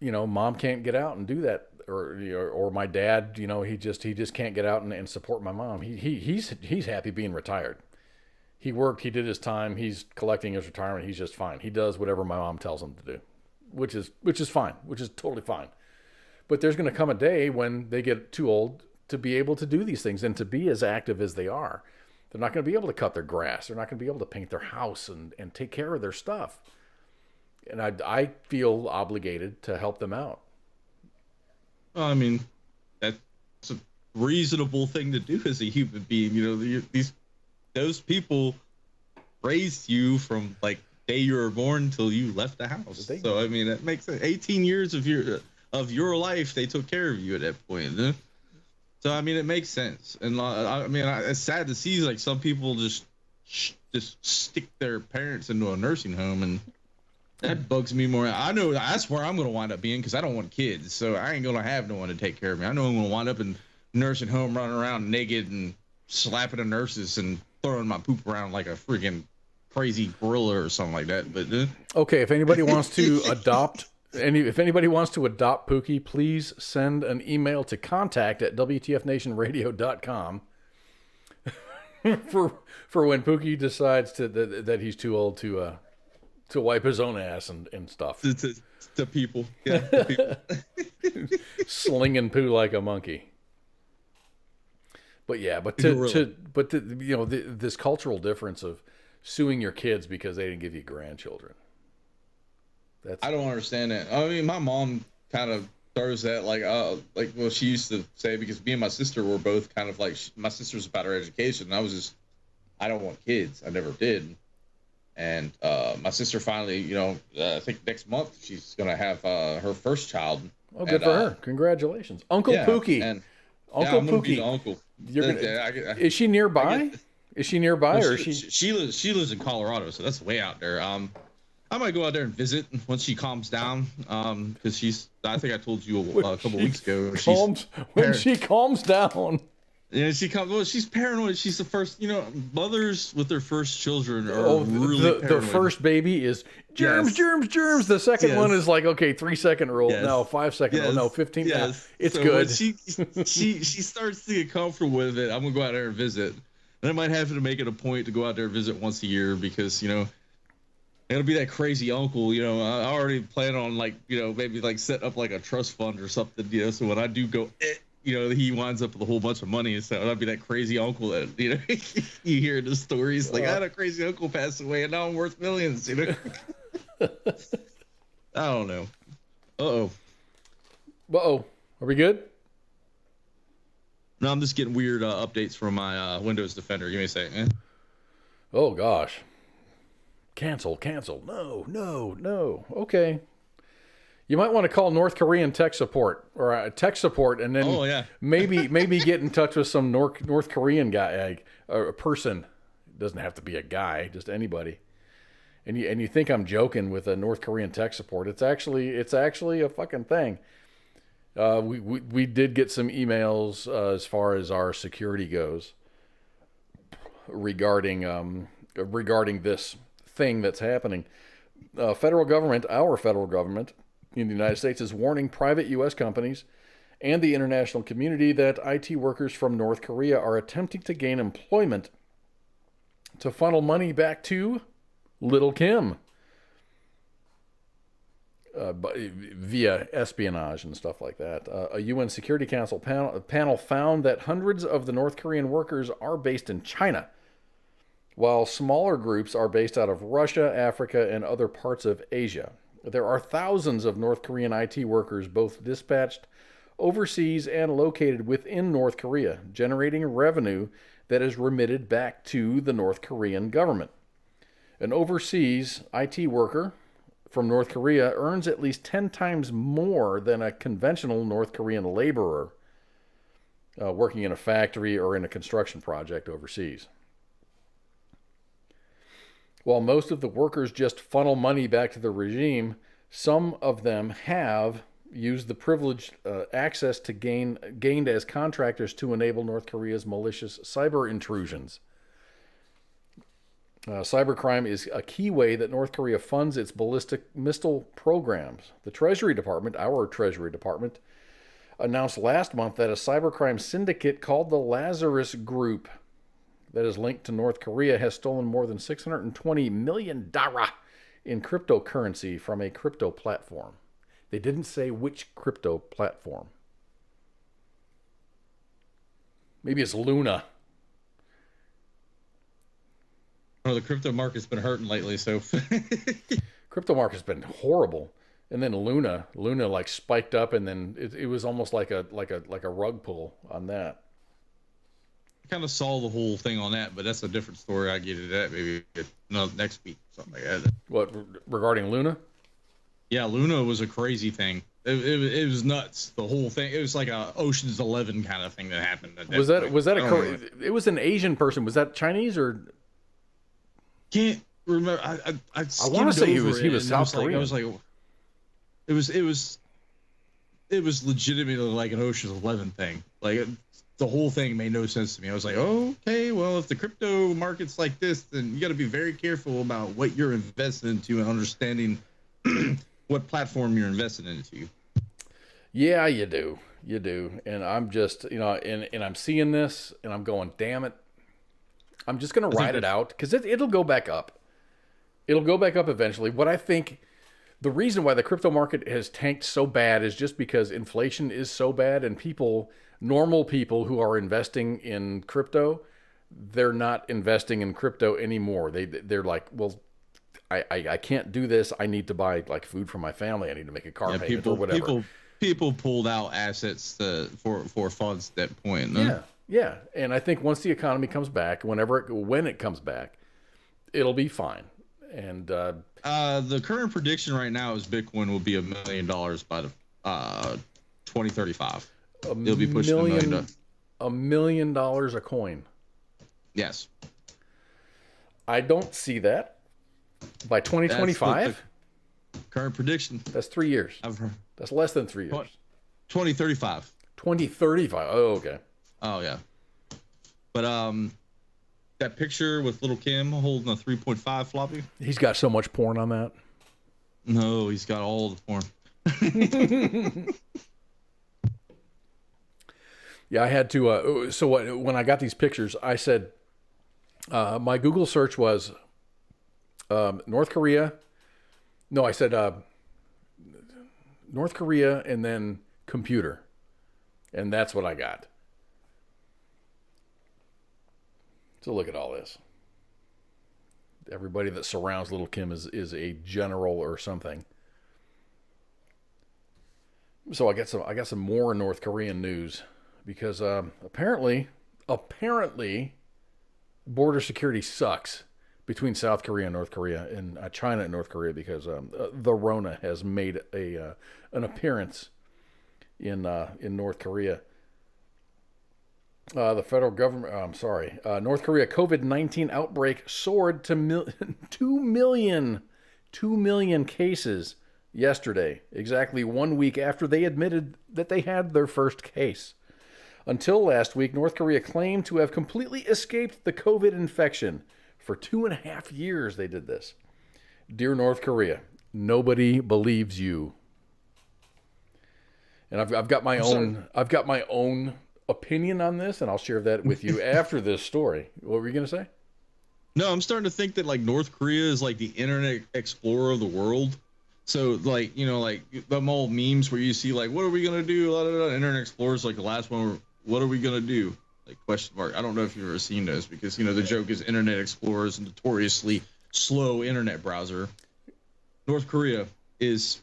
mom can't get out and do that, or my dad, he just can't get out and support my mom. He's happy being retired. He worked, he did his time, he's collecting his retirement, he's just fine. He does whatever my mom tells him to do, which is fine, which is totally fine. But there's going to come a day when they get too old to be able to do these things and to be as active as they are. They're not going to be able to cut their grass. They're not going to be able to paint their house and take care of their stuff. And I feel obligated to help them out. I mean, that's a reasonable thing to do as a human being. Those people raised you from like day you were born until you left the house. So I mean, that makes 18 years of your life, they took care of you at that point. Huh? So I mean, it makes sense. And I mean, it's sad to see like some people just stick their parents into a nursing home and That bugs me more. I know that's where I'm going to wind up being because I don't want kids. So I ain't going to have no one to take care of me. I know I'm going to wind up in nursing home running around naked and slapping the nurses and throwing my poop around like a freaking crazy gorilla or something like that. But okay, if anybody wants to adopt Pookie, please send an email to contact@WTFNationRadio.com for when Pookie decides that he's too old to wipe his own ass and stuff. to people. Yeah, to people. Slinging poo like a monkey. But yeah, this cultural difference of suing your kids because they didn't give you grandchildren. I don't understand that. I mean, my mom kind of throws that well, she used to say, because me and my sister were both kind of like, my sister's about her education, and I was just, I don't want kids. I never did. And my sister finally, I think next month she's gonna have her first child. Oh, good for her! Congratulations, Uncle Pookie. And Uncle I'm gonna be Pookie. the uncle. Is she nearby? Is she nearby, or she lives in Colorado, so that's way out there. I might go out there and visit once she calms down. Because I think I told you a couple weeks ago. When she calms down. Yeah, she's paranoid. She's the first, mothers with their first children are really paranoid. The first baby is germs. The second one is like, okay, 3-second rule. Yes. No, 5-second rule. No, 15. Yes. It's so good. When she starts to get comfortable with it, I'm gonna go out there and visit. And I might have to make it a point to go out there and visit once a year because it'll be that crazy uncle. I already plan on maybe setting up like a trust fund or something. So when I do go. He winds up with a whole bunch of money, so that'd be that crazy uncle that you hear the stories like I had a crazy uncle pass away and now I'm worth millions. I don't know. Uh oh. Are we good? No, I'm just getting weird updates from my Windows Defender. Give me a second. Oh gosh. Cancel. No. Okay. You might want to call North Korean tech support or tech support, and then maybe get in touch with some North Korean guy, a person. It doesn't have to be a guy, just anybody. And you think I'm joking with a North Korean tech support? It's actually a fucking thing. We did get some emails as far as our security goes regarding this thing that's happening. Our federal government in the United States is warning private U.S. companies and the international community that IT workers from North Korea are attempting to gain employment to funnel money back to Little Kim via espionage and stuff like that. A UN Security Council panel found that hundreds of the North Korean workers are based in China, while smaller groups are based out of Russia, Africa, and other parts of Asia. There are thousands of North Korean IT workers both dispatched overseas and located within North Korea, generating revenue that is remitted back to the North Korean government. An overseas IT worker from North Korea earns at least 10 times more than a conventional North Korean laborer working in a factory or in a construction project overseas. While most of the workers just funnel money back to the regime, some of them have used the privileged access to gained as contractors to enable North Korea's malicious cyber intrusions. Cybercrime is a key way that North Korea funds its ballistic missile programs. The Treasury Department, our Treasury Department, announced last month that a cybercrime syndicate called the Lazarus Group that is linked to North Korea has stolen more than $620 million in cryptocurrency from a crypto platform. They didn't say which crypto platform. Maybe it's Luna. Oh, the crypto market's been hurting lately, so Crypto market's been horrible. And then Luna like spiked up, and then it was almost like a rug pull on that. kind of saw the whole thing on that, but that's a different story. I get into that maybe next week, something like that. What, regarding Luna? Yeah, Luna was a crazy thing. It was nuts. The whole thing. It was like a Ocean's 11 kind of thing that happened. Was that it was an Asian person? Was that Chinese or? Can't remember. I want to say he was South South Korean. I was like, it was legitimately like an Ocean's 11 thing. Like the whole thing made no sense to me. I was like, oh, okay, well, if the crypto market's like this, then you got to be very careful about what you're investing into and understanding what platform you're investing into. Yeah, you do. And I'm just, and I'm seeing this and I'm going, damn it. I'm just going to ride it out because it'll go back up. It'll go back up eventually. What I think the reason why the crypto market has tanked so bad is just because inflation is so bad and normal people who are investing in crypto, they're not investing in crypto anymore. They're like, well, I can't do this. I need to buy like food for my family. I need to make a car payment or whatever. People pulled out assets for funds at that point. No? Yeah. And I think once the economy comes back, when it comes back, it'll be fine. And the current prediction right now is Bitcoin will be $1 million by the 2035. It'll be pushing $1 million. $1 million a coin. Yes. I don't see that by 2025. Current prediction. That's 3 years. I've heard. That's less than 3 years. 2035. 2035. Oh, okay. Oh yeah. But that picture with little Kim holding a 3.5 floppy. He's got so much porn on that. No, he's got all the porn. Yeah, I had to. So when I got these pictures, I said my Google search was North Korea. No, I said North Korea and then computer, and that's what I got. So look at all this. Everybody that surrounds little Kim is a general or something. So I got some more North Korean news because apparently border security sucks between South Korea and North Korea and China and North Korea because the Rona has made an appearance in North Korea. The federal government, North Korea COVID-19 outbreak soared to 2 million cases yesterday, exactly 1 week after they admitted that they had their first case. Until last week, North Korea claimed to have completely escaped the COVID infection. For 2.5 years they did this. Dear North Korea, nobody believes you. And I've got my own opinion on this, and I'll share that with you after this story. What were you going to say? No, I'm starting to think that like North Korea is like the Internet Explorer of the world. So like, like them old memes where you see like, what are we going to do? La, la, la. Internet Explorer is like the last one. What are we going to do? Like question mark. I don't know if you've ever seen those because, the joke is Internet Explorer is a notoriously slow internet browser. North Korea is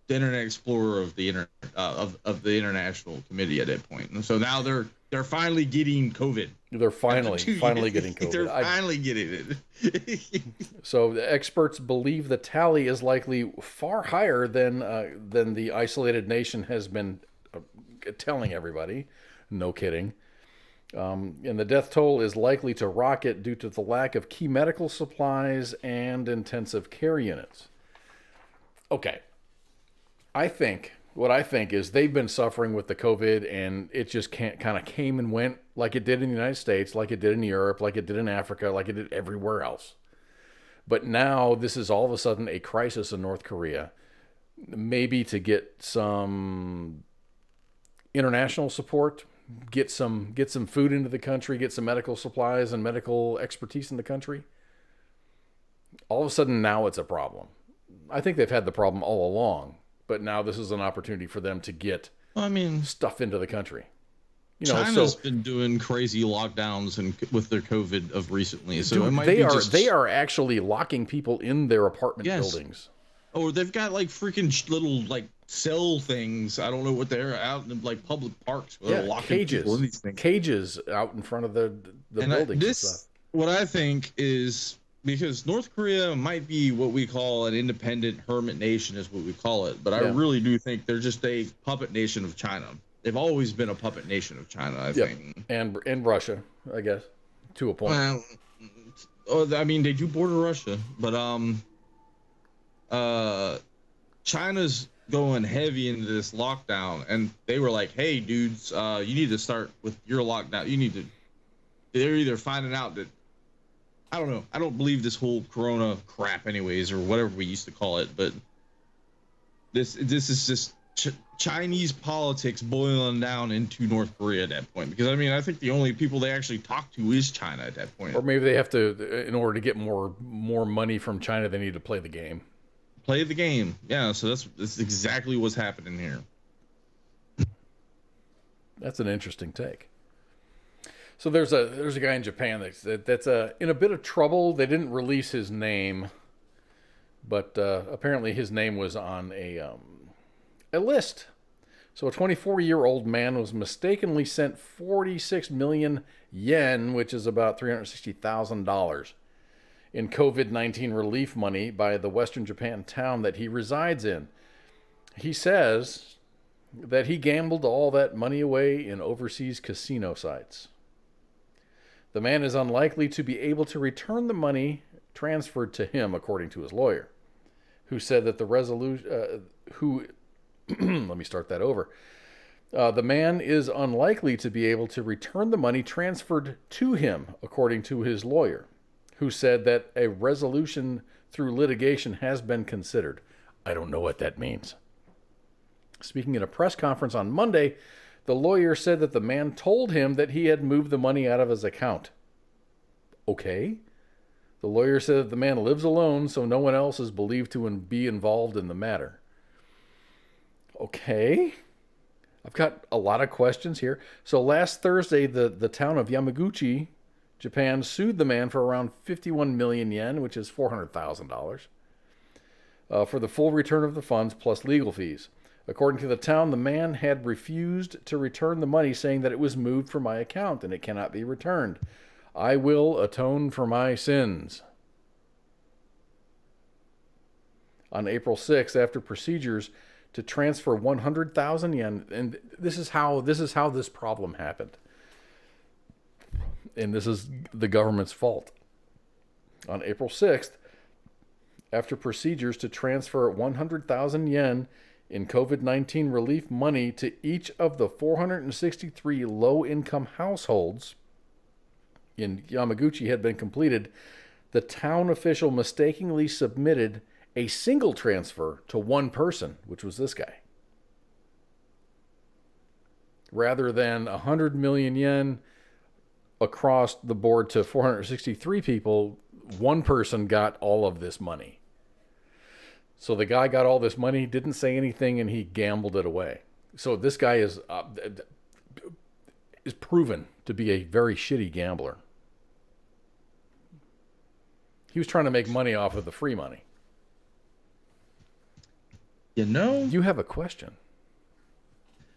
the Internet Explorer of the internet of the international committee at that point. And so now they're finally getting COVID. They're finally getting COVID. They're finally getting it. So the experts believe the tally is likely far higher than the isolated nation has been telling everybody. No kidding. And the death toll is likely to rocket due to the lack of key medical supplies and intensive care units. Okay. What I think is they've been suffering with the COVID and it just kind of came and went like it did in the United States, like it did in Europe, like it did in Africa, like it did everywhere else. But now this is all of a sudden a crisis in North Korea, maybe to get some international support, get some food into the country, get some medical supplies and medical expertise in the country. All of a sudden now it's a problem. I think they've had the problem all along. But now this is an opportunity for them to get stuff into the country. China's been doing crazy lockdowns and with their COVID of recently. So dude, it might they are actually locking people in their apartment buildings. Oh, they've got like freaking little like cell things. I don't know what they're out in like public parks. Where they're locking people in these things. Cages out in front of the buildings and stuff. What I think is, because North Korea might be what we call an independent hermit nation is what we call it. But I really do think they're just a puppet nation of China. They've always been a puppet nation of China, I think. And Russia, I guess, to a point. Well, I mean, they do border Russia, but China's going heavy into this lockdown, and they were like, "Hey, dudes, you need to start with your lockdown. You need to." They're either finding out that I don't know. I don't believe this whole Corona crap, anyways, or whatever we used to call it, but this is just Chinese politics boiling down into North Korea at that point. Because I mean, I think the only people they actually talk to is China at that point. Or maybe they have to, in order to get more money from China, they need to play the game. Play the game, yeah. So that's exactly what's happening here. That's an interesting take. So there's a guy in Japan that's in a bit of trouble. They didn't release his name, but apparently his name was on a list. So a 24-year-old man was mistakenly sent 46 million yen, which is about $360,000, in COVID-19 relief money by the Western Japan town that he resides in. He says that he gambled all that money away in overseas casino sites. The man is unlikely to be able to return the money transferred to him, according to his lawyer, who said that the resolution... let me start that over. The man is unlikely to be able to return the money transferred to him, according to his lawyer, who said that a resolution through litigation has been considered. I don't know what that means. Speaking at a press conference on Monday, the lawyer said that the man told him that he had moved the money out of his account. Okay. The lawyer said that the man lives alone, so no one else is believed to be involved in the matter. Okay. I've got a lot of questions here. So last Thursday, the town of Yamaguchi, Japan, sued the man for around 51 million yen, which is $400,000, for the full return of the funds plus legal fees. According to the town, the man had refused to return the money, saying that it was moved from my account and it cannot be returned. I will atone for my sins. On April 6th, after procedures to transfer 100,000 yen, and this is how this problem happened. And this is the government's fault. On April 6th, after procedures to transfer 100,000 yen in COVID-19 relief money to each of the 463 low-income households in Yamaguchi had been completed, the town official mistakenly submitted a single transfer to one person, which was this guy. Rather than 100 million yen across the board to 463 people, one person got all of this money. So the guy got all this money, didn't say anything, and he gambled it away. So this guy is proven to be a very shitty gambler. He was trying to make money off of the free money. You know, you have a question.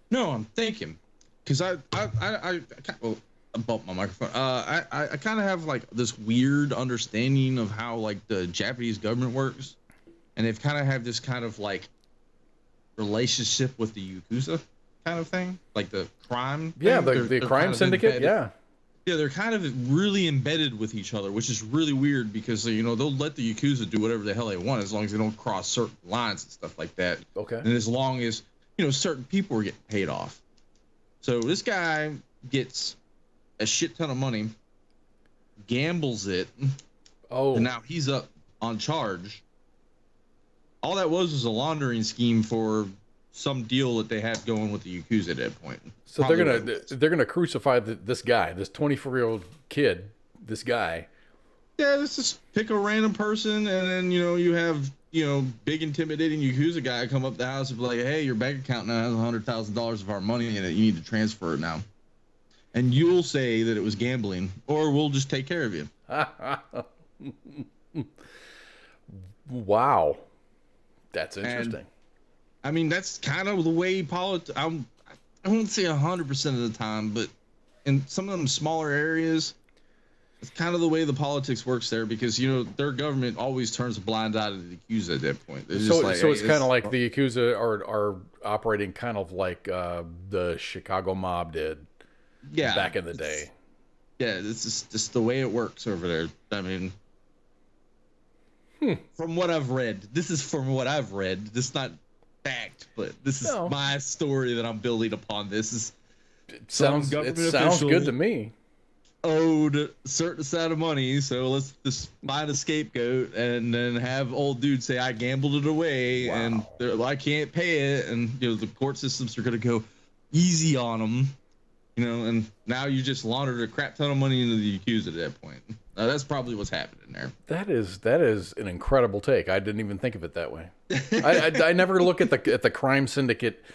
No, I'm thinking, because I bumped my microphone. I kind of have like this weird understanding of how like the Japanese government works, and they've kind of have this kind of like relationship with the Yakuza kind of thing, like the crime. Yeah, thing. the crime kind of syndicate. embedded. Yeah, they're kind of really embedded with each other, which is really weird because, you know, they'll let the Yakuza do whatever the hell they want as long as they don't cross certain lines and stuff like that. Okay. And as long as, you know, certain people are getting paid off. So this guy gets a shit ton of money, gambles it. Oh. And now he's up on charge. All that was a laundering scheme for some deal that they had going with the Yakuza at that point. So they're gonna crucify this guy, this 24-year-old kid, this guy. Yeah, let's just pick a random person, and then, you know, you have, you know, big intimidating Yakuza guy come up the house and be like, hey, your bank account now has $100,000 of our money in it. You need to transfer it now. And you'll say that it was gambling, or we'll just take care of you. Wow. That's interesting. And, I mean, that's kind of the way I won't say 100% of the time, but in some of them smaller areas, it's kind of the way the politics works there, because, you know, their government always turns a blind eye to the Yakuza at that point. So it's kind of like the Yakuza are operating kind of like the Chicago mob did back in the day. Yeah, this is just the way it works over there. I mean, from what I've read, this is from what I've read. This is not fact, but this is my story that I'm building upon. This is It sounds good to me. Owed a certain amount of money, so let's just find a scapegoat and then have old dude say I gambled it away and I can't pay it, and the court systems are going to go easy on them, and now you just laundered a crap ton of money into the accused at that point. That's probably what's happening there. That is an incredible take. I didn't even think of it that way. I never look at the crime syndicate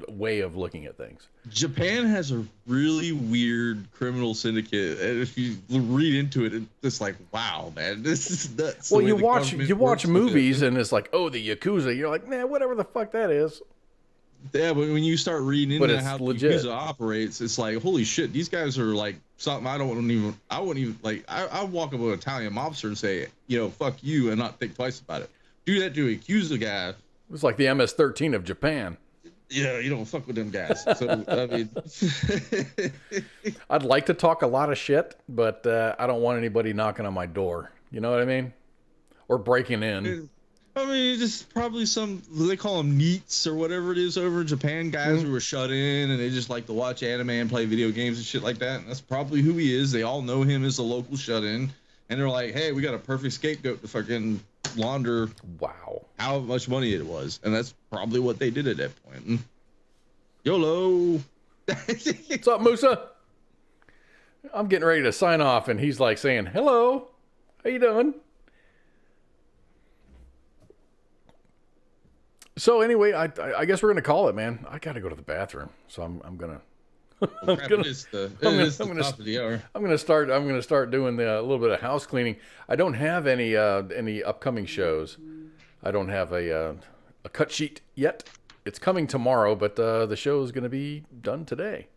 way of looking at things. Japan has a really weird criminal syndicate, and if you read into it, it's like, wow, man, this is nuts. Well, you watch movies, and it's like, oh, the Yakuza. You're like, man, whatever the fuck that is. Yeah, but when you start reading into how legit. the Yakuza operates, it's like, holy shit, these guys are like something I wouldn't even like. I walk up with an Italian mobster and say, fuck you, and not think twice about it. Do that to a Yakuza guy. It's like the MS-13 of Japan. Yeah, you don't fuck with them guys. So I mean, I'd like to talk a lot of shit, but I don't want anybody knocking on my door. You know what I mean? Or breaking in. I mean, just probably they call them NEETs or whatever it is over in Japan, guys who are shut in and they just like to watch anime and play video games and shit like that. And that's probably who he is. They all know him as a local shut in. And they're like, hey, we got a perfect scapegoat to fucking launder how much money it was. And that's probably what they did at that point. YOLO. What's up, Musa? I'm getting ready to sign off, and he's like saying, hello, how you doing? So anyway, I guess we're gonna call it, man. I gotta go to the bathroom, so I'm gonna. I'm gonna start doing a little bit of house cleaning. I don't have any upcoming shows. I don't have a cut sheet yet. It's coming tomorrow, but the show is gonna be done today.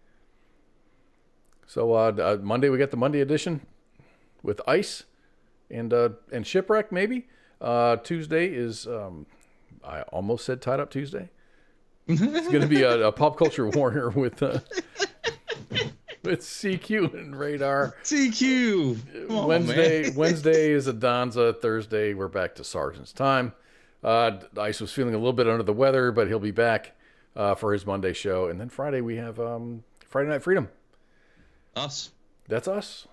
So Monday we got the Monday edition with Ice and Shipwreck maybe. Tuesday is I almost said Tied Up Tuesday. It's going to be a pop culture warrior with CQ and Radar. CQ. Wednesday is Adonza. Thursday we're back to Sergeant's Time. Ice was feeling a little bit under the weather, but he'll be back for his Monday show. And then Friday we have Friday Night Freedom. Us. That's us.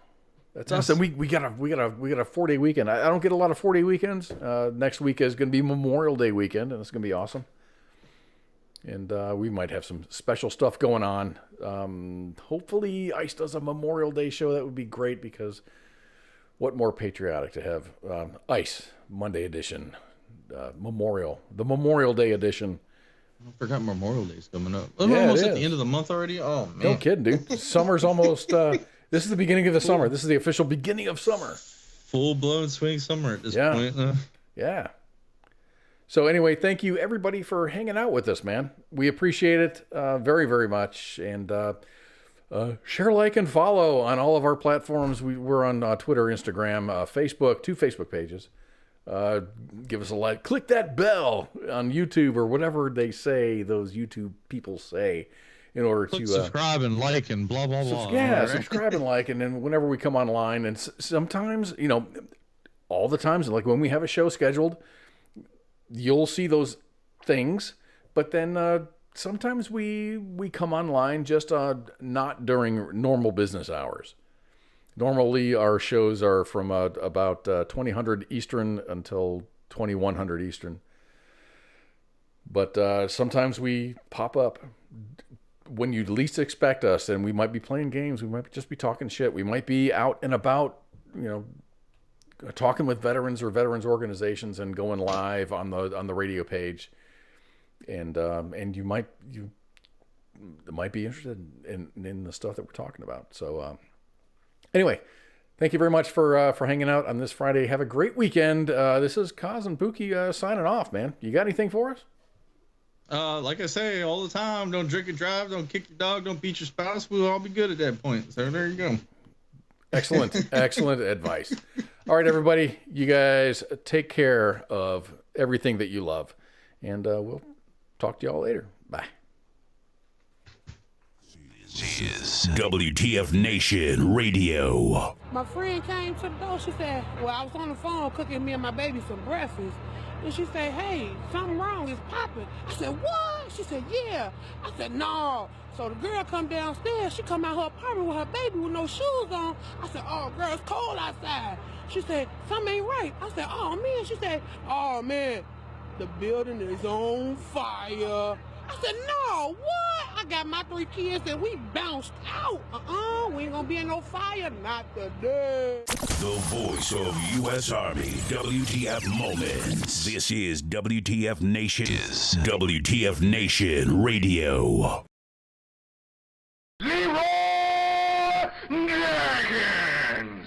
That's us, and we got a 4-day weekend. I don't get a lot of 4-day weekends. Next week is going to be Memorial Day weekend, and it's going to be awesome. And we might have some special stuff going on. Hopefully, Ice does a Memorial Day show. That would be great, because what more patriotic to have Ice Monday edition, the Memorial Day edition. I forgot Memorial Day's coming up. We're almost at the end of the month already. Oh man, no kidding, dude. Summer's almost. This is the beginning of the summer. This is the official beginning of summer. Full-blown swing summer at this point. Yeah. So anyway, thank you everybody for hanging out with us, man. We appreciate it very, very much. And share, like, and follow on all of our platforms. We're on Twitter, Instagram, Facebook, 2 Facebook pages. Give us a like. Click that bell on YouTube or whatever they say, those YouTube people say. In order to subscribe and like and blah blah blah. Yeah, subscribe and like, and then whenever we come online, and sometimes, all the times, like when we have a show scheduled, you'll see those things. But then sometimes we come online just not during normal business hours. Normally, our shows are from about 2000 Eastern until 2100 Eastern. But sometimes we pop up when you least expect us, and we might be playing games. We might just be talking shit. We might be out and about, talking with veterans or veterans organizations and going live on the radio page. And you might be interested in the stuff that we're talking about. So anyway, thank you very much for hanging out on this Friday. Have a great weekend. This is KOZ and POOKY signing off, man. You got anything for us? Like I say all the time, don't drink and drive, don't kick your dog, don't beat your spouse. We'll all be good at that point. So there you go. Excellent advice. All right, everybody, you guys take care of everything that you love, and we'll talk to y'all later. Bye. is WTF Nation Radio. My friend came to the door. She said, well, I was on the phone cooking me and my baby some breakfast. And she said, hey, something wrong. It's popping. I said, what? She said, yeah. I said, no. So the girl come downstairs. She come out her apartment with her baby with no shoes on. I said, oh, girl, it's cold outside. She said, something ain't right. I said, oh, man. She said, oh, man, the building is on fire. I said, no, what? I got my 3 kids and we bounced out. We ain't gonna be in no fire, not today. The voice of U.S. Army, WTF Moments. This is WTF Nation. WTF Nation Radio.